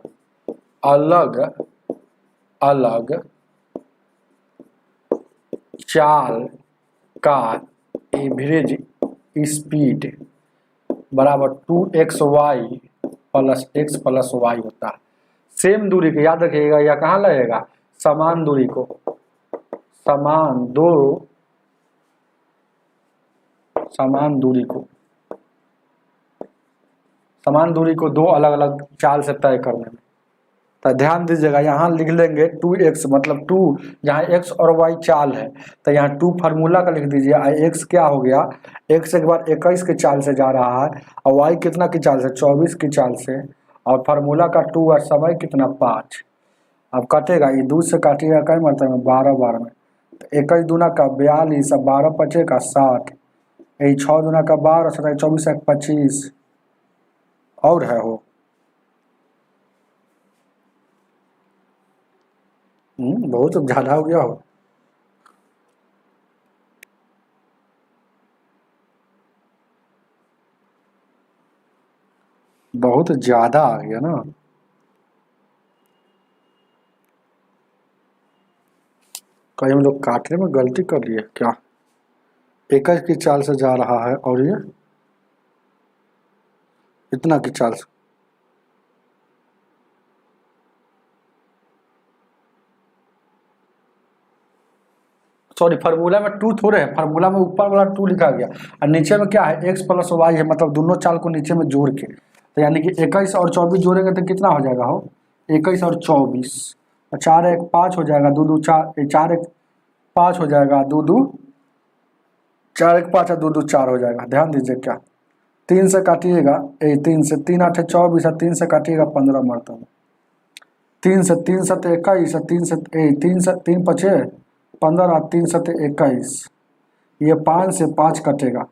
अलग अलग चाल का एवरेज स्पीड बराबर 2xy plus x plus Y होता है। सेम दूरी को याद रखिएगा, या कहाँ लगेगा, समान दूरी को, समान दूरी को दो अलग अलग चाल से तय करने में। तो ध्यान दीजिएगा, यहाँ लिख लेंगे 2x मतलब 2, जहाँ x और y चाल है तो यहाँ 2 फार्मूला का लिख दीजिए। x क्या हो गया, x एक बार 21 के चाल से जा रहा है और y कितना की चाल से, 24 की चाल से, और फार्मूला का 2 और समय कितना 5। अब कटेगा, ये 2 से काटिएगा कई मतलब 12 बार में, तो 21 दूना का 42, 12 पचे का 60, यही 6 दूना का 12, 27 24 25 और है हो। बहुत ज्यादा हो गया हो। बहुत ज्यादा आ गया ना। कहीं हम लोग काटने में गलती कर लिए क्या, 21 की चाल से जा रहा है और ये इतना की चाल से, सॉरी फार्मूला में 2 थोड़े है, फार्मूला में ऊपर वाला 2 लिखा गया और नीचे में क्या है, x प्लस वाई है, मतलब दोनों चाल को नीचे में जोड़ के, तो यानी कि 21 और 24 जोड़ेंगे तो कितना हो जाएगा हो, 21 और 24, 4 1 5 हो जाएगा, 2 2 4, 4 1 5 हो जाएगा, 2 2 4 1 5 और 2 2 4 हो जाएगा। ध्यान दीजिए क्या, 3 से काटिएगा, 3 से 3 8 24, 3 से काटिएगा 15 मरतबा, 3 से 3 7 21, 3 से 3 पचे 15, 3 7 21, ये 5 से 5 कटेगा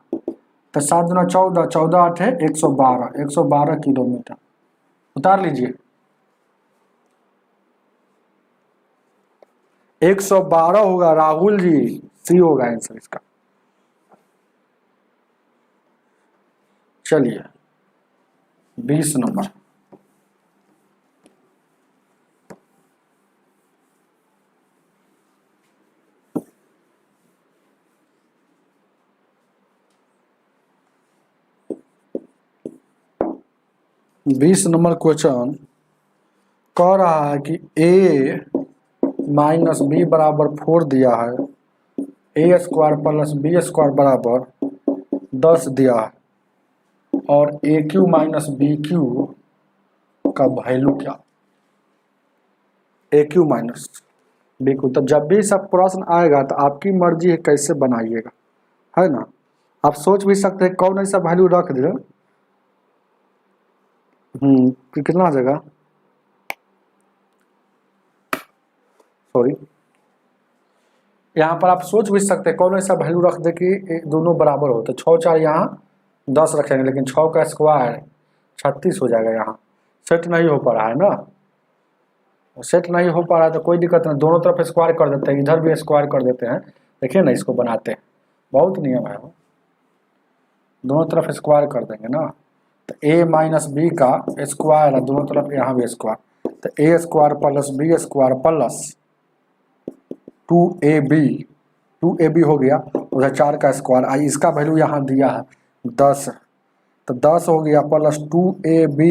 तो 7 दूना 14, 14 8 है 112, 112 किलोमीटर। उतार लीजिए, 112 होगा राहुल जी, सी होगा आंसर इसका। चलिए 20 नंबर, 20 नंबर क्वेश्चन कह रहा है कि a माइनस बी बराबर 4 दिया है, ए स्क्वायर प्लस बी स्क्वायर बराबर 10 दिया है और ए क्यू माइनस बी क्यू का वैल्यू क्या, ए क्यू माइनस बी क्यू। तो जब भी सब प्रश्न आएगा तो आपकी मर्जी है कैसे बनाइएगा, है ना। आप सोच भी सकते हैं कौन ऐसा वैल्यू रख दे। कितना आ जाएगा, सॉरी, यहाँ पर आप सोच भी सकते हैं कौन ऐसा वैल्यू रख दे कि दोनों बराबर हो। तो 6 4 यहाँ 10 रखेंगे, लेकिन 6 का स्क्वायर 36 हो जाएगा। यहाँ सेट नहीं हो पा रहा है ना, सेट नहीं हो पा रहा है तो कोई दिक्कत नहीं, दोनों तरफ स्क्वायर कर देते हैं, इधर भी स्क्वायर कर देते हैं। देखिए ना, इसको बनाते हैं, बहुत नियम है वो, दोनों तरफ स्क्वायर कर देंगे ना। तो ए माइनस बी का स्क्वायर है, दोनों तरफ यहाँ भी स्क्वायर, तो A square plus B square plus 2ab हो गया, उधर 4 का स्क्वायर। आई इसका वैल्यू यहाँ दिया है 10, तो 10 हो गया प्लस 2ab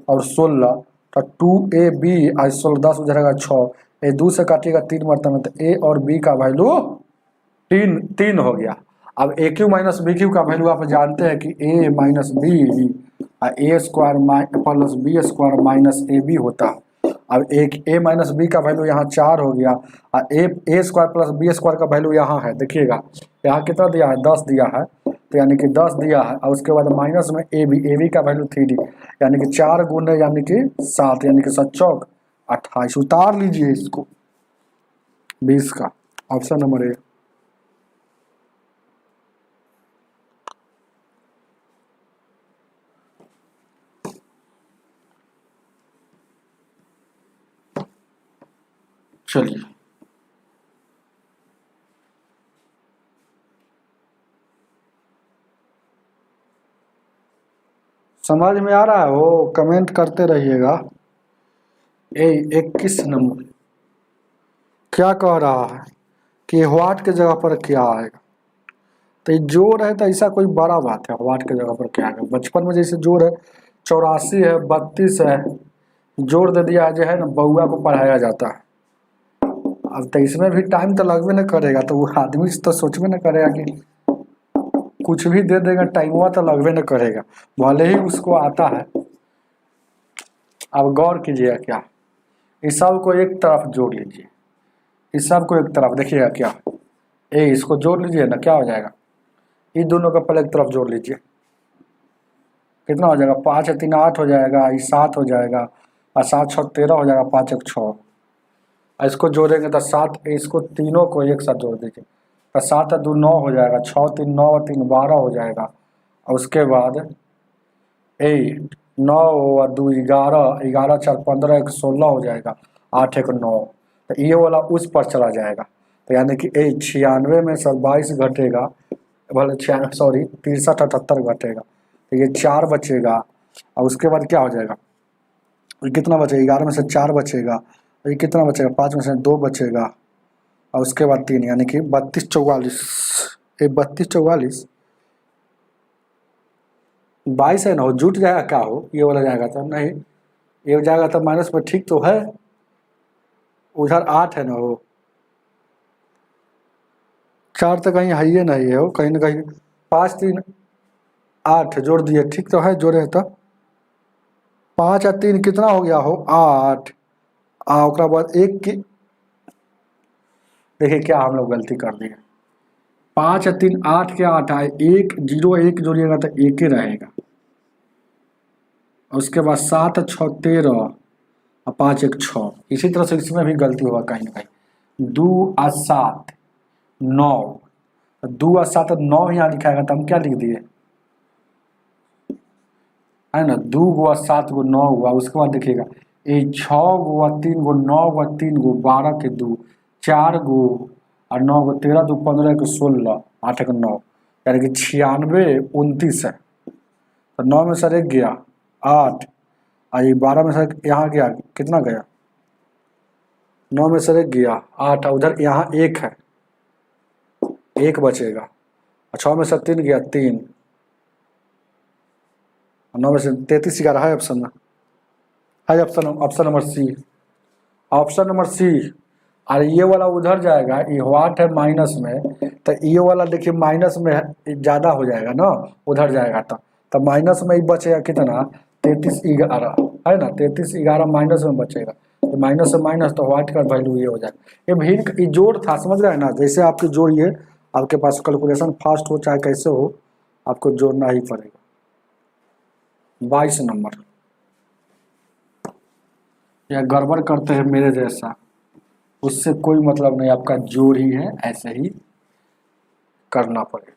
और 16, तो 2ab और 16 10 हो जाएगा 6, ए 2 से काटिएगा 3 मरतबा, तो ए और बी का वैल्यू 3 हो गया। अब A cube minus B cube का वैल्यू आप जानते हैं कि A minus B A square plus B square minus A B होता है। अब एक ए माइनस बी का वैल्यू यहाँ 4 हो गया, और A square plus B square का वैल्यू यहाँ है, देखिएगा यहाँ कितना दिया है, 10 दिया है, तो यानी कि 10 दिया है, और उसके बाद माइनस में ए बी का वैल्यू 3, यानी कि 4 गुने यानी कि 7, यानी कि 7 चौक 28। उतार लीजिए इसको 20 का, ऑप्शन नंबर ए। चलिए, समझ में आ रहा है वो, कमेंट करते रहिएगा। 21 नंबर क्या कह रहा है कि व्हाट के जगह पर क्या आएगा। तो ये जोड़ है, तो ऐसा कोई बड़ा बात है, व्हाट के जगह पर क्या आएगा। बचपन में जैसे जोड़ है 84 है 32 है, जोड़ दे दिया जो है ना, बउआ को पढ़ाया जाता है। अब तो इसमें भी टाइम तो लगबे न करेगा, तो वो आदमी तो सोचबे न करेगा कि कुछ भी दे देगा, टाइम हुआ तो लगबे न करेगा, भले ही उसको आता है। अब गौर कीजिएगा, क्या इस सब को एक तरफ जोड़ लीजिए, इस सब को एक तरफ देखिएगा क्या, इसको जोड़ लीजिए ना, क्या हो जाएगा, इन दोनों का पहले एक तरफ जोड़ लीजिए, कितना हो जाएगा, 5 3 8 हो जाएगा, ये 7 हो जाएगा, और 7 6 13 हो जाएगा, 5 1 6। इसको जोड़ेंगे तो 7, इसको तीनों को एक साथ जोड़ दीजिए, तो 7 2 9 हो जाएगा, 6 3 9 3 12 हो जाएगा, और उसके बाद 9 और 2 11, 11 4 15 1 16 हो जाएगा, 8 1 9, तो ये वाला उस पर चला जाएगा। तो यानी कि 96 में से 22 घटेगा, भले 96 सॉरी 63 78 घटेगा, तो ये 4 बचेगा, और उसके बाद क्या हो जाएगा, कितना बचेगा, 11 में से 4 बचेगा, ये कितना बचेगा, 5 में से 2 बचेगा, और उसके बाद 3, यानी कि 32 44, ये 32 44 22 है ना, हो जुट जाएगा, क्या हो ये वाला जाएगा, तो नहीं ये हो जाएगा, तो माइनस में ठीक तो है, उधर 8 है ना, हो 4 तो कहीं है ही नहीं है, हो कहीं ना कहीं 5 3 8 जोड़ दिए, ठीक तो है, जोड़े तो 5 और 3 कितना हो गया, हो 8, उसके बाद 1 की, देखिए क्या हम लोग गलती कर दिए, 5 और 3 8 के 8 आए, 1 0 1 जोड़िएगा तो 1 ही रहेगा, उसके बाद 7 6 13 और 5 1 6। इसी तरह से इसमें भी गलती होगा कहीं ना कहीं, 2 और 7 9, 2 और 7 9 यहाँ लिखाएगा, तो हम क्या लिख दिए, है ना, 2 गो 7 गो 9 हुआ, उसके बाद देखिएगा ये 6 गो 3 गो 9 गो 3 गो 12 के 2 4 गो और 9 गो 13 2 15 1 16 8 1 9, यानी कि 96 29 है, तो 9 में सर 1 गया 8, और ये 12 में सर यहाँ गया, कितना गया, 9 में सर 1 गया 8, और उधर यहाँ 1 है, 1 बचेगा, और 6 में से 3 गया 3, 9 में से 33 11 है ऑप्शन में, है option number C, option number C. और ये वाला उधर जाएगा, ये वाट है माइनस में, तो ये वाला देखिए माइनस में ज़्यादा हो जाएगा ना, उधर जाएगा तो माइनस में ही बचेगा कितना 33 11 है ना, 33 11 माइनस में बचेगा, तो माइनस से माइनस तो वाट का वैल्यू ये हो जाएगा। ये भी जोड़ था, समझ रहे हैं ना, जैसे आपके जोड़िए, आपके पास कैलकुलेशन फास्ट हो चाहे कैसे हो, आपको जोड़ना ही पड़ेगा। 22 नंबर, या गड़बड़ करते हैं मेरे जैसा, उससे कोई मतलब नहीं, आपका जोड़ ही है, ऐसे ही करना पड़ेगा।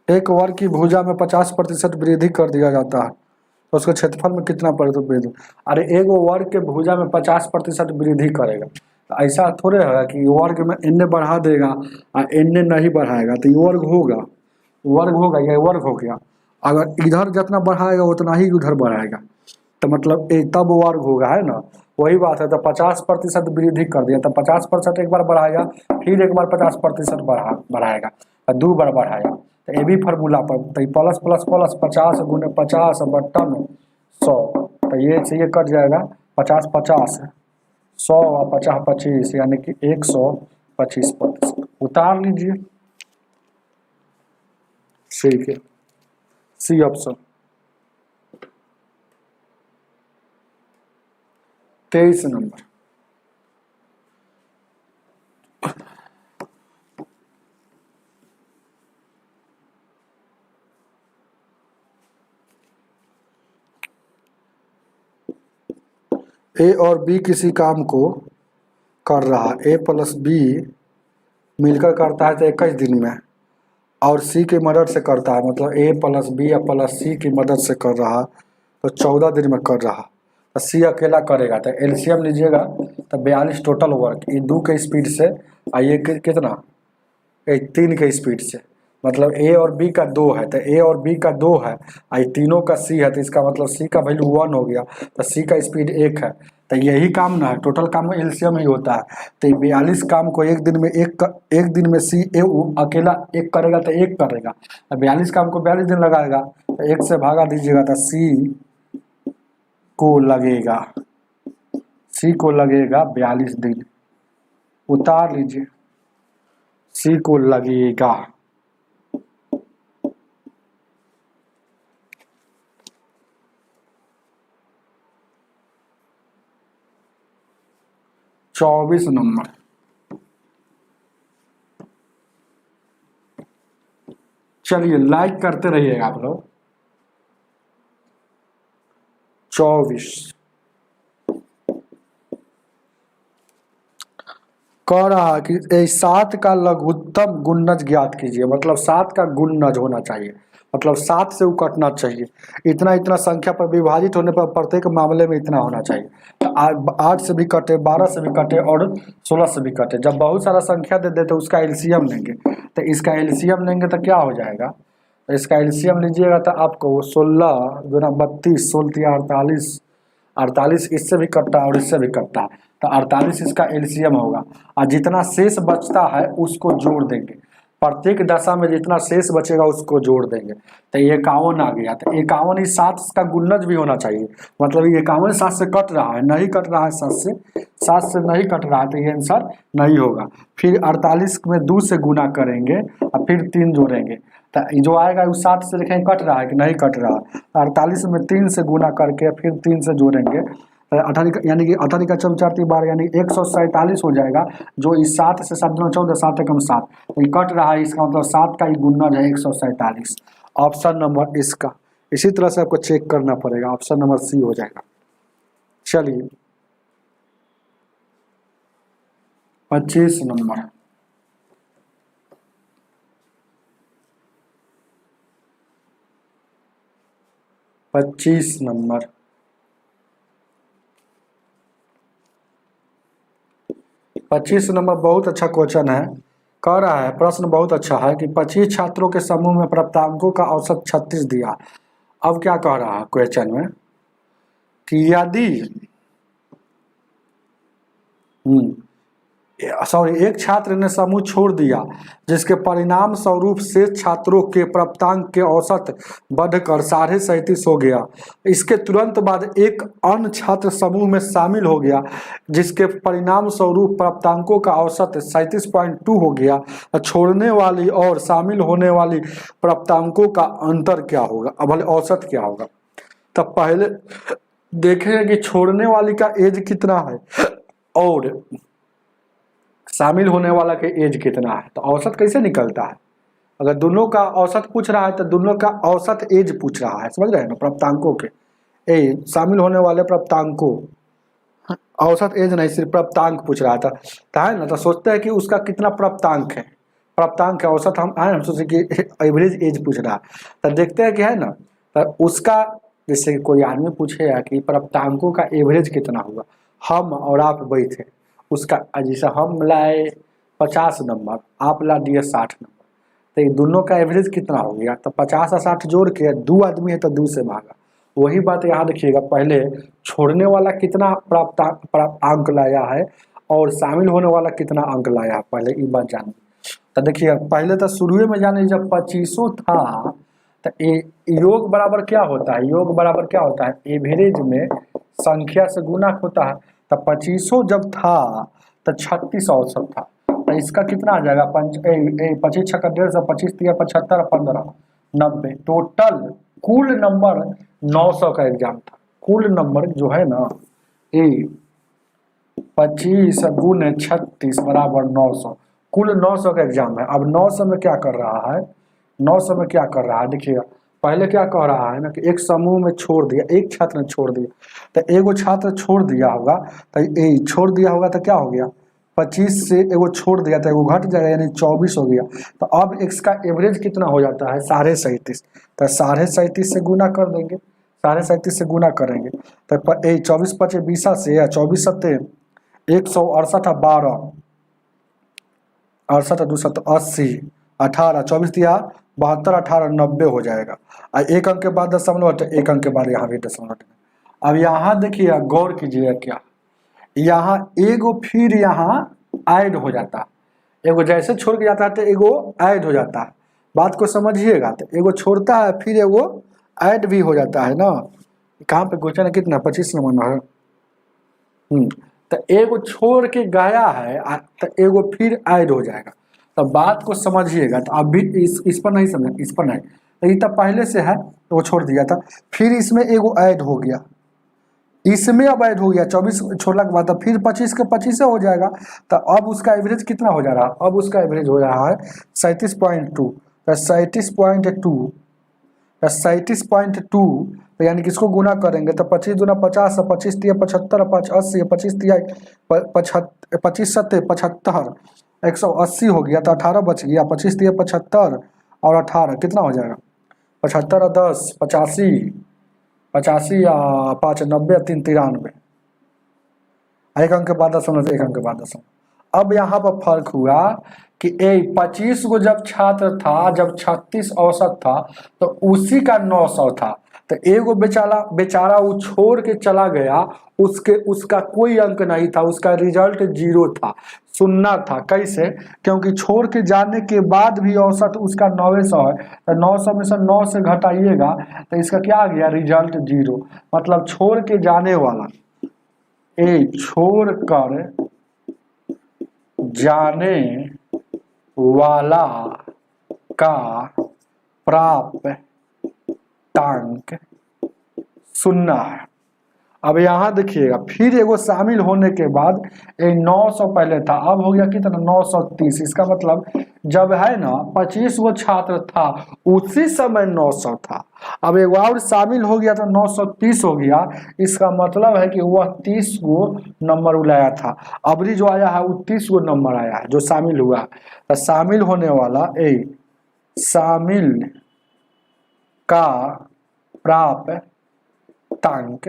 एक वर्ग की भुजा में 50% वृद्धि कर दिया जाता है तो उसके क्षेत्रफल में कितना प्रतिशत वृद्धि? अरे एक वर्ग के भुजा में 50% वृद्धि करेगा, तो ऐसा थोड़े है कि वर्ग में एन बढ़ा देगा और एन नहीं बढ़ाएगा तो ये वर्ग होगा, ये वर्ग हो गया। अगर इधर जितना बढ़ाएगा उतना ही उधर बढ़ाएगा, तो मतलब तब वर्ग होगा, है ना, वही बात है। तो 50% वृद्धि कर दिया, तो 50% एक बार बढ़ाएगा, फिर एक बार 50% बढ़ाएगा, तो 2 बार बढ़ाएगा, तो ये भी फार्मूला पर, तो प्लस प्लस प्लस 50 गुने 50 बट्टन 100, तो ये कट जाएगा 50 50 100 और 50 25, यानी कि 125%। उतार लीजिए, ठीक है, सी ऑप्शन। 23 नंबर, ए और बी किसी काम को कर रहा, ए प्लस बी मिलकर करता है तो 21 दिन में, और सी की मदद से करता है, मतलब ए प्लस बी या प्लस सी की मदद से कर रहा तो 14 दिन में कर रहा, तो सी अकेला करेगा, तो एलसीएम लीजिएगा तो 42 टोटल वर्क, ये 2 के स्पीड से, आइए कितना 3 के स्पीड से, मतलब ए और बी का 2 है, तो ए और बी का 2 है, आई तीनों का सी है, तो इसका मतलब सी का वैल्यू 1 हो गया, तो सी का स्पीड 1 है, तो यही काम ना है, टोटल काम में एलसीएम ही होता है, तो 42 काम को एक दिन में एक दिन में सी ए अकेला एक करेगा तो एक करेगा, तो 42 काम को 42 दिन लगाएगा, तो 1 से भागा दीजिएगा तो सी को लगेगा 42 दिन, उतार लीजिए, सी को लगेगा 24 नंबर, चलिए लाइक करते रहिएगा आप लोग। 24 कह रहा है कि 7 का लघुत्तम गुणज ज्ञात कीजिए, मतलब 7 का गुणज होना चाहिए, मतलब 7 से वो कटना चाहिए, इतना इतना संख्या पर विभाजित होने पर प्रत्येक मामले में इतना होना चाहिए, तो 8 से भी कटे, 12 से भी कटे और 16 से भी कटे। जब बहुत सारा संख्या दे दे तो उसका एलसीएम लेंगे, तो इसका एलसीएम लेंगे तो क्या हो जाएगा, तो इसका एलसीएम लीजिएगा तो आपको 16 गुना 32 16 48, 48 इससे भी कटता है और इससे भी कटता है, तो 48 इसका एलसीएम होगा, और जितना शेष बचता है उसको जोड़ देंगे, प्रत्येक दशा में जितना शेष बचेगा उसको जोड़ देंगे, तो 51 आ गया, तो 51 ही 7 का गुणज भी होना चाहिए, मतलब ये 51 7 से कट रहा है, नहीं कट रहा है 7 से नहीं कट रहा है, तो ये आंसर नहीं होगा। फिर 48 में 2 से गुना करेंगे और फिर 3 जोड़ेंगे, तो जो आएगा वो 7 से देखेंगे कट रहा है कि नहीं कट रहा, 48 में 3 से गुना करके फिर 3 से जोड़ेंगे, 18 यानी कि 18 का 4 12 यानी 147 हो जाएगा, जो इस 7 से 7 दूना 14 7 एकम 7, तो ये कट रहा है, इसका मतलब 7 का ही गुणज है 147, ऑप्शन नंबर इसका। इसी तरह से आपको चेक करना पड़ेगा, ऑप्शन नंबर सी हो जाएगा। चलिए 25 नंबर, नंबर 25 नंबर बहुत अच्छा क्वेश्चन है, कह रहा है प्रश्न बहुत अच्छा है कि 25 छात्रों के समूह में प्राप्तांकों का औसत 36 दिया। अब क्या कह रहा है क्वेश्चन में कि यदि सॉरी एक छात्र ने समूह छोड़ दिया जिसके परिणाम स्वरूप शेष छात्रों के प्राप्तांक के औसत बढ़कर 37.5 हो गया। इसके तुरंत बाद एक अन्य छात्र समूह में शामिल हो गया जिसके परिणाम स्वरूप प्राप्तांकों का औसत 37.2 हो गया। छोड़ने वाली और शामिल होने वाली प्राप्तांकों का अंतर क्या होगा, अब औसत क्या होगा। तब पहले देखेंगे कि छोड़ने वाली का एज कितना है और शामिल होने वाला के एज कितना है, तो औसत कैसे निकलता है। अगर दोनों का औसत पूछ रहा है तो दोनों का औसत एज पूछ रहा है, समझ रहे हैं ना, प्राप्तांकों के शामिल होने वाले प्राप्तांकों, औसत एज नहीं सिर्फ प्राप्तांक पूछ रहा था तो है ना। तो सोचते हैं कि उसका कितना प्राप्तांक है, प्राप्तांक है औसत हम है, हम सोचे कि एवरेज एज पूछ रहा है। तो देखते हैं कि है ना, तो उसका जैसे कोई आदमी पूछेगा कि प्राप्तांकों का एवरेज कितना होगा, हम और आप बैठे उसका जैसे हम लाए 50 नंबर, आप ला दिए 60 नंबर, तो ये दोनों का एवरेज कितना हो गया। तो 50 और 60 जोड़ के 2 आदमी है तो 2 से भागा। वही बात यहाँ देखिएगा, पहले छोड़ने वाला कितना प्राप्त अंक लाया है और शामिल होने वाला कितना अंक लाया है, पहले ये बात जानिए। तो देखिए पहले तो शुरू में जाने जब 25 था तो योग बराबर क्या होता है, योग बराबर क्या होता है, एवरेज में संख्या से गुना होता है। तो 25 जब था तो 36 औसत था, तो इसका कितना आ जाएगा 25 छक्का 150, 25 तिया 75, 15 90, टोटल कुल नंबर 900 का एग्जाम था। कुल नंबर जो है ना 25 गुने 36 बराबर 900, कुल 900 का एग्जाम है। अब 900 में क्या कर रहा है, 900 में क्या कर रहा है देखिएगा, पहले क्या कह रहा है ना कि एक समूह में छोड़ दिया, एक छात्र ने छोड़ दिया, तो एगो छात्र छोड़ दिया होगा, तो छोड़ दिया होगा तो क्या हो गया 25 से एगो छोड़ दिया तो एगो घट जाएगा यानी 24 हो गया। तो अब x का एवरेज कितना हो जाता है 37.5, तो 37.5 से गुना कर देंगे, 37.5 से गुना करेंगे तो 24 पचे 20 से या 24 सत्ते 168, 12 68 2 80 18 24 दिया 72 18 90 हो जाएगा। और एक अंक के बाद दशमलव हटे, एक अंक के बाद यहाँ भी दशमलव हटे। अब यहाँ देखिए गौर कीजिएगा क्या, यहाँ एगो फिर यहाँ ऐड हो जाता है, एगो जैसे छोड़ के जाता है तो एगो ऐड हो जाता है, बात को समझिएगा। तो एगो छोड़ता है फिर एगो ऐड भी हो जाता है ना। कहाँ पे क्वेश्चन है कितना 25 नंबर है। तो एगो छोड़ के गया है तो एगो फिर ऐड हो जाएगा, तो बात को समझिएगा। तो अब भी इस पर नहीं समझ, इस पर नहीं, तो ये तो पहले से है तो वो छोड़ दिया था, फिर इसमें एगो ऐड हो गया, इसमें अब ऐड हो गया 24 छोड़ने के बाद, फिर 25 के 25 हो जाएगा। तो अब उसका एवरेज कितना हो जा रहा है, अब उसका एवरेज हो रहा है 37.2, 37.2, 37.2, तो यानी किसको गुना करेंगे तो 25 दूना 50, 25 तिया 75, 5 80, 25 तिया 25 सत्ते 75, 180 हो गया, तो 18 बच गया, 25 तिया 75 और 18 कितना हो जाएगा 75 और 10 85, 85 या 5 90 3 93, एक अंक के बाद दशमलव, एक अंक के बाद दशमलव। अब यहाँ पर फर्क हुआ कि 25 को जब छात्र था, जब 36 औसत था तो उसी का 900 था, तो एगो बेचारा वो छोड़ के चला गया, उसका कोई अंक नहीं था, उसका रिजल्ट 0 था, सुनना था। कैसे, क्योंकि छोड़ के जाने के बाद भी औसत उसका 900 है, तो 900 में से 9 से घटाइएगा तो इसका क्या आ गया रिजल्ट 0, मतलब छोड़ के जाने वाला छोड़ कर जाने वाला का प्राप्तांक 0 है। अब यहाँ देखिएगा फिर एगो शामिल होने के बाद 900 पहले था, अब हो गया कितना 930, इसका मतलब जब है ना 25 गो छात्र था उसी समय 900 था, अब एक और शामिल हो गया तो 930 हो गया, इसका मतलब है कि वह 30 गो नंबर लाया था, अबरी जो आया है वो 30 गो नंबर आया है जो शामिल हुआ। तो शामिल होने वाला शामिल का प्राप्तांक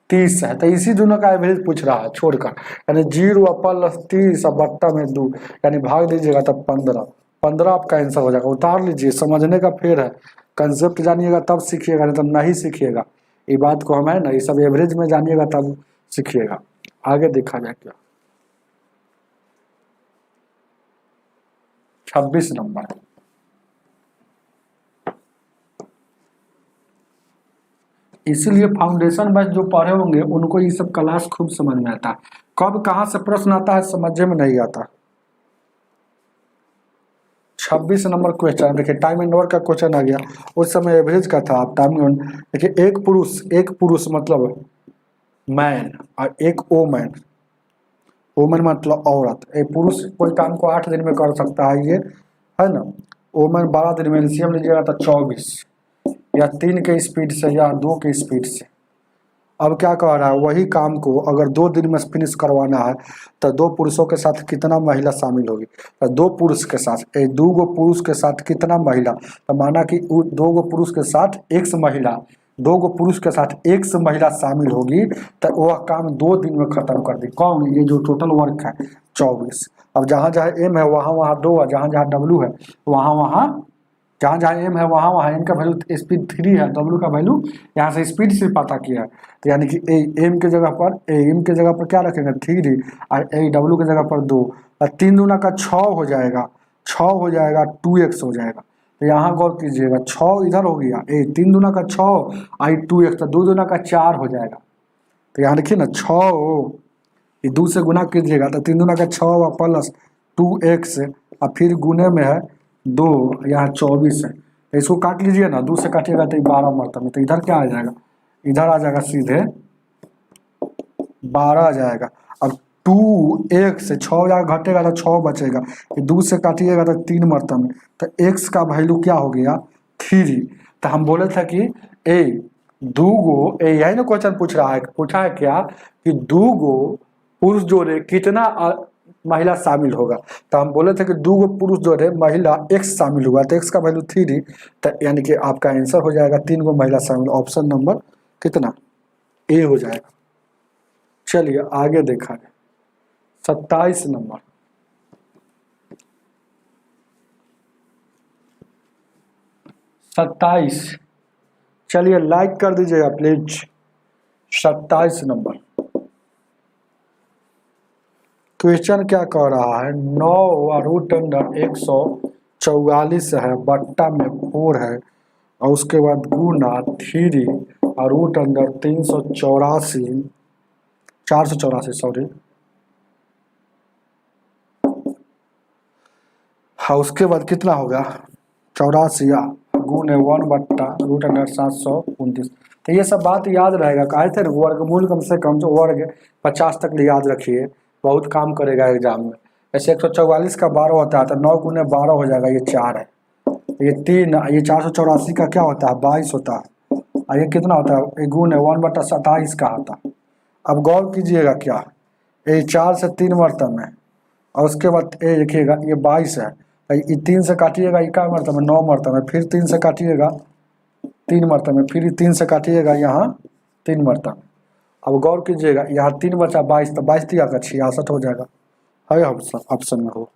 30 है, तो इसी दोनों का एवरेज पूछ रहा है छोड़कर, यानी 0 प्लस 30 और बट्टा में 2 यानी भाग दीजिएगा तब 15 आपका आंसर हो जाएगा। उतार लीजिए, समझने का फेर है, कंसेप्ट जानिएगा तब सीखिएगा, नहीं तो नहीं सीखिएगा। ये बात को हम है ना, ये सब एवरेज में जानिएगा तब सीखिएगा। आगे देखा जाए क्या, 26 नंबर। इसीलिए फाउंडेशन बैच जो पढ़े होंगे उनको ये सब क्लास खूब समझ में आता है। कब कहाँ से प्रश्न आता है समझ में नहीं आता। 26 नंबर क्वेश्चन देखिए, टाइम एंड वर्क का क्वेश्चन आ गया। उस समय एवरेज का था, टाइम एंड देखिए, एक पुरुष मतलब मैन और एक वोमैन, वोमन मतलब औरत। एक पुरुष कोई काम को 8 दिन में कर सकता है, ये है ना। वोमन 12 दिन में, एलसीएम लीजिएगा तो 24, या 3 के स्पीड से या 2 के स्पीड से। अब क्या कह रहा है, वही काम को अगर 2 दिन में फिनिश करवाना है तो 2 पुरुषों के साथ कितना महिला शामिल होगी। तो 2 पुरुष के साथ 2 गो पुरुष के साथ कितना महिला, तो माना कि 2 गो पुरुष के साथ x महिला, 2 गो पुरुष के साथ x महिला शामिल होगी, तो वह काम 2 दिन में खत्म कर दी। कौन, ये जो टोटल वर्क है 24। अब जहाँ जहाँ m है वहाँ वहाँ 2 है, जहाँ जहाँ w है वहाँ वहाँ, जहाँ जहाँ m है वहाँ वहाँ m का वैल्यू स्पीड 3 है, w का वैल्यू यहाँ से स्पीड से पता किया है। तो यानी कि m के जगह पर m के जगह पर क्या रखेंगे 3 और w के जगह पर 2, और 3 दूना का 6 हो जाएगा, 6 हो जाएगा 2x हो जाएगा। तो यहाँ गौर कीजिएगा, 6 इधर हो गया, 3 दूना का 6 और 2x, तो 2 दूना का 4 हो जाएगा। तो यहाँ देखिए ना 6, ये 2 से गुना कीजिएगा तो 3 दूना का 6 प्लस 2x, और फिर गुने में है 2, यहाँ 24 है। तो इसको काट लीजिए ना, 2 से काटिएगा तो 12 मरतब में, तो इधर क्या आ जाएगा, इधर आ जाएगा सीधे 12 आ जाएगा। अब 2x से 6 जाएगा, घटेगा तो 6 बचेगा, 2 से काटिएगा तो 3 मरतब में, तो x का वैल्यू क्या हो गया 3। तो हम बोले थे कि यही ना क्वेश्चन पूछा है क्या कि 2 गो पुरुष जोड़े कितना महिला शामिल होगा। तो हम बोले थे कि 2 गो पुरुष जोड़े महिला x शामिल हुआ, तो x का वैल्यू 3, तो यानी कि आपका आंसर हो जाएगा 3 गो महिला शामिल, ऑप्शन नंबर कितना ए हो जाएगा। चलिए आगे देखा जाए 27 नंबर। चलिए लाइक कर दीजिएगा प्लीज। 27 नंबर क्वेश्चन क्या कह रहा है, 9 रूट अंडर 144 है, बट्टा में 4 है, और उसके बाद गुना 3 और रूट अंडर 484 सॉरी, हाँ उसके बाद कितना होगा 84 गुने 1 बट्टा रूट अंडर 729। तो ये सब बात याद रहेगा, कहे थे वर्गमूल कम से कम जो वर्ग 50 तक याद रखिए, बहुत काम करेगा एग्जाम में। ऐसे 144 का 12 होता है तो 9 गुने 12 हो जाएगा, ये 4 है, ये 3, ये 484 का क्या होता है 22 होता है, और ये कितना होता है, ये गुने 1 बट्टा 27 का होता है। अब गौर कीजिएगा क्या, ये 4 से 3 मरतब में, और उसके बाद ये देखिएगा ये 22 है, ये 3 से काटिएगा ये क्या मरतब में 9 मरतब में, फिर 3 से काटिएगा 3 मरतब में, फिर 3 से काटिएगा यहाँ 3 मरतब में। अब गौर कीजिएगा यहाँ 3 बचा 22, तो 22 का 66 हो जाएगा, है ऑप्शन में हो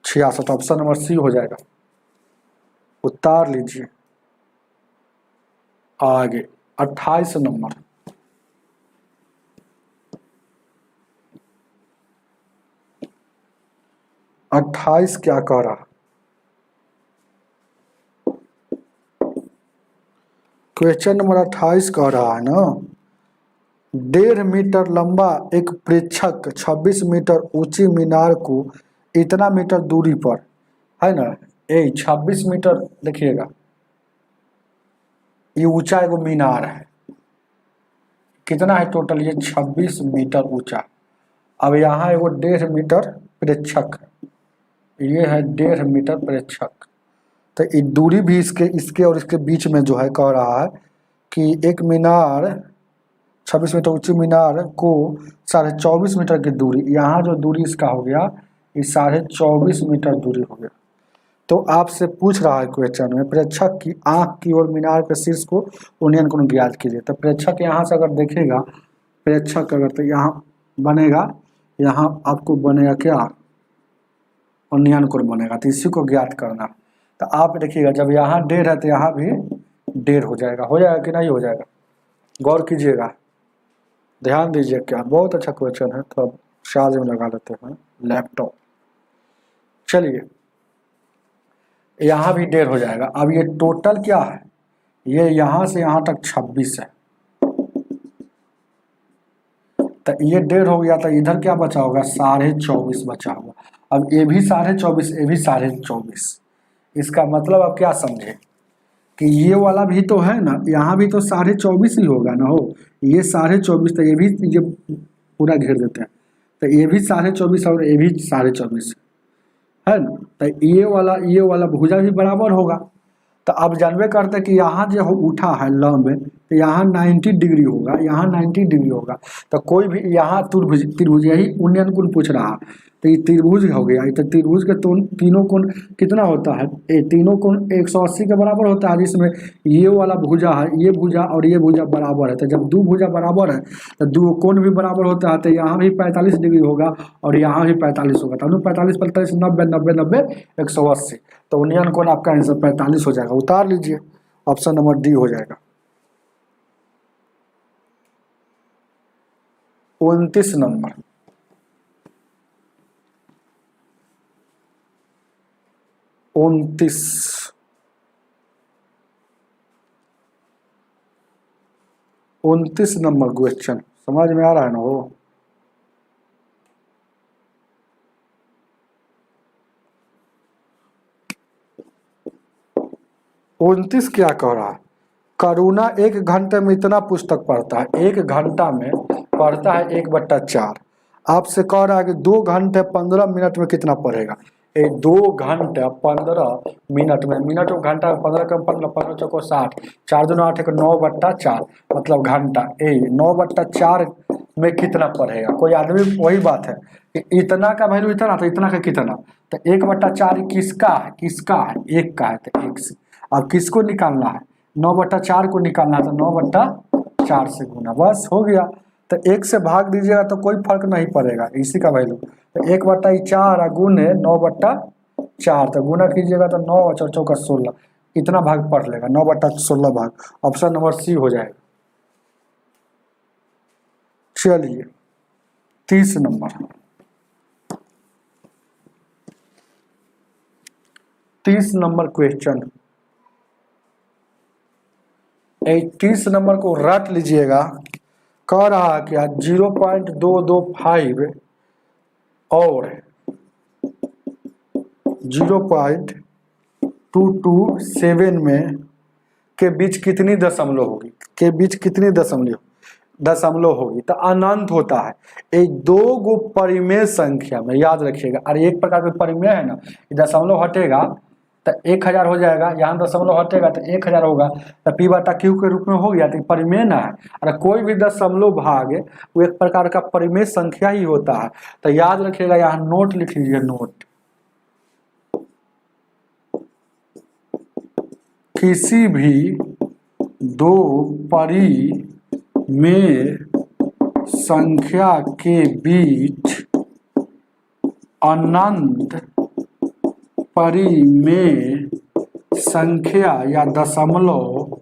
66, ऑप्शन नंबर सी हो जाएगा। उतार लीजिए आगे 28 नंबर। 28 क्या कह रहा, क्वेश्चन नंबर 28 कह रहा है ना, 1.5 मीटर लंबा एक प्रेक्षक 26 मीटर ऊंची मीनार को इतना मीटर दूरी पर, है ना, 26 मीटर देखिएगा, ये ऊंचा एगो मीनार है, कितना है टोटल, ये 26 मीटर ऊंचा। अब यहाँ एगो 1.5 मीटर प्रेक्षक है, ये है 1.5 मीटर प्रेक्षक, तो ये दूरी भी इसके और इसके बीच में जो है कह रहा है कि एक मीनार 26 मीटर ऊंची मीनार को 24.5 मीटर की दूरी, यहाँ जो दूरी इसका हो गया ये 24.5 मीटर दूरी हो गया। तो आपसे पूछ रहा है क्वेश्चन में, प्रेक्षक की आंख की ओर मीनार के शीर्ष को उन्नयन कोण ज्ञात कीजिए। तो प्रेक्षक यहाँ से अगर देखेगा, प्रेक्षक अगर तो यहाँ बनेगा, यहाँ आपको बनेगा क्या उन्नयन कोण बनेगा, तो इसी को ज्ञात करना। तो आप देखिएगा जब यहाँ 1.5 है तो यहाँ भी 1.5 हो जाएगा कि नहीं हो जाएगा, गौर कीजिएगा, ध्यान दीजिए, क्या बहुत अच्छा क्वेश्चन है। तो अब चार्ज में लगा लेते हैं लैपटॉप। चलिए यहाँ भी 1.5 हो जाएगा। अब ये टोटल क्या है, ये यहाँ से यहाँ तक 26 है, तो ये 1.5 हो गया, तो इधर क्या बचा होगा 24.5 बचा होगा। अब ये भी 24.5, ये भी 24.5। इसका मतलब आप क्या समझे कि ये वाला भी तो है ना, यहाँ भी तो 24.5 ही होगा ना, हो ये 24.5, तो ये भी ये पूरा घेर देते हैं, तो ये भी 24.5 और ये भी 24.5 है ना, तो ये वाला भुजा भी बराबर होगा। तो अब जानबे करते कि यहाँ जो उठा है लंब, तो यहाँ 90 डिग्री होगा, यहाँ 90 डिग्री होगा। तो कोई भी यहाँ त्रिभुज यही उन्नयन पूछ रहा है, तो ये त्रिभुज हो गया। तो त्रिभुज के तीनों कोण कितना होता है, ये तीनों कोण 180 के बराबर होता है, जिसमें ये वाला भुजा है, ये भुजा और ये भुजा बराबर है। तो जब दो भुजा बराबर है तो दो कोण भी बराबर होता है, तो यहाँ भी 45 डिग्री होगा और यहाँ भी 45 होगा। तो 45 45 90 90 90 180, तो उन्नयन कोण आपका आंसर 45 हो जाएगा। उतार लीजिए, ऑप्शन नंबर डी हो जाएगा। 29 नंबर, उनतीस नंबर क्वेश्चन समझ में आ रहा है ना वो। उनतीस क्या कह रहा है, करुणा 1 घंटे में इतना पुस्तक पढ़ता है, 1 घंटा में पढ़ता है 1/4। आपसे कह रहा है कि 2 घंटे 15 मिनट में कितना पढ़ेगा। 2 घंटे 15 मिनट में, मिनट और घंटा 15 कम 15, 15 चौको 60, 4 दूनी 8 9/4, मतलब घंटा। 9/4 में कितना पढ़ेगा कोई आदमी। वही बात है कि इतना का वैल्यू इतना, तो इतना का कितना, तो 1/4 किसका है, किसका है, 1 का है, तो 1 से। अब किसको निकालना है, 9/4 को निकालना है, तो 9/4 से गुना, बस हो गया। तो 1 से भाग दीजिएगा तो कोई फर्क नहीं पड़ेगा, इसी का वैल्यू। तो 1/4 गुने 9/4, तो गुना कीजिएगा तो 9 और 4 16, इतना भाग पढ़ लेगा, 9/16 भाग। ऑप्शन नंबर सी हो जाएगा। चलिए 30 नंबर, 30 नंबर क्वेश्चन, 30 नंबर को रट लीजिएगा। कह रहा क्या 0.225 और 0.227 में के बीच कितनी दशमलव होगी, के बीच कितनी दशमलव होगी। तो अनंत होता है। एक 2 गो परिमेय संख्या में, याद रखिएगा। अरे एक प्रकार के परिमेय है ना, दशमलव हटेगा तो 1000 हो जाएगा, यहाँ दशमलव हटेगा तो 1000 होगा, तो P/Q के रूप में हो गया, तो परिमेय ना है। अरे कोई भी दशमलव भाग वो एक प्रकार का परिमेय संख्या ही होता है। तो याद रखिएगा, यहाँ नोट लिख लीजिए, नोट। किसी भी 2 परिमेय संख्या के बीच अनंत परिमेय संख्या या दशमलव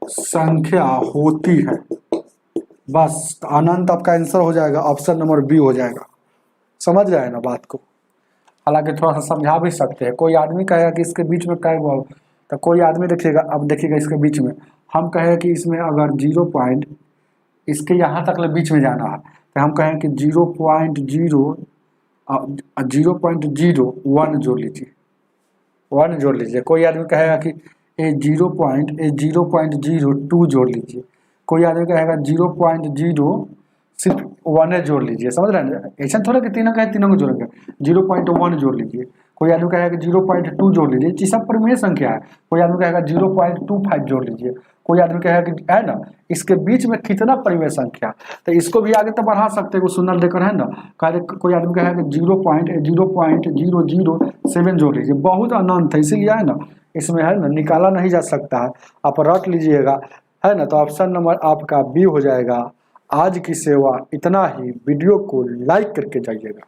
संख्या होती है। बस अनंत आपका आंसर हो जाएगा, ऑप्शन नंबर बी हो जाएगा। समझ रहे हैं ना बात को। हालांकि थोड़ा सा समझा भी सकते हैं। कोई आदमी कहेगा कि इसके बीच में क्या हुआ, तो कोई आदमी देखिएगा, अब देखिएगा इसके बीच में हम कहें कि इसमें अगर 0 पॉइंट इसके यहाँ तक बीच में जाना है, तो हम कहें कि 0.01 जोड़ लीजिए, 1 जोड़ लीजिए। कोई आदमी कहेगा कि 0.02 जोड़ लीजिए। कोई आदमी कहेगा 0.0 सिर्फ 1 जोड़ लीजिए। समझ रहे हैं, ऐसा थोड़ा कि तीनों कहे तीनों को जोड़ेंगे। 0.1 जोड़ लीजिए। कोई आदमी कहेगा कि 0.2 जोड़ लीजिए, ये सब परिमेय संख्या है। कोई आदमी कहेगा 0.25 जोड़ लीजिए। कोई आदमी कहेगा कि है ना, इसके बीच में कितना परिमेय संख्या, तो इसको भी आगे तो बढ़ा सकते हैं, शून्य देकर, है ना। कोई आदमी कहेगा कि 0.007 जोड़ लीजिए। बहुत अनंत है, इसीलिए है ना, इसमें है ना निकाला नहीं जा सकता है, आप रट लीजिएगा, है ना। तो ऑप्शन नंबर आपका बी हो जाएगा। आज की सेवा इतना ही, वीडियो को लाइक करके जाइएगा।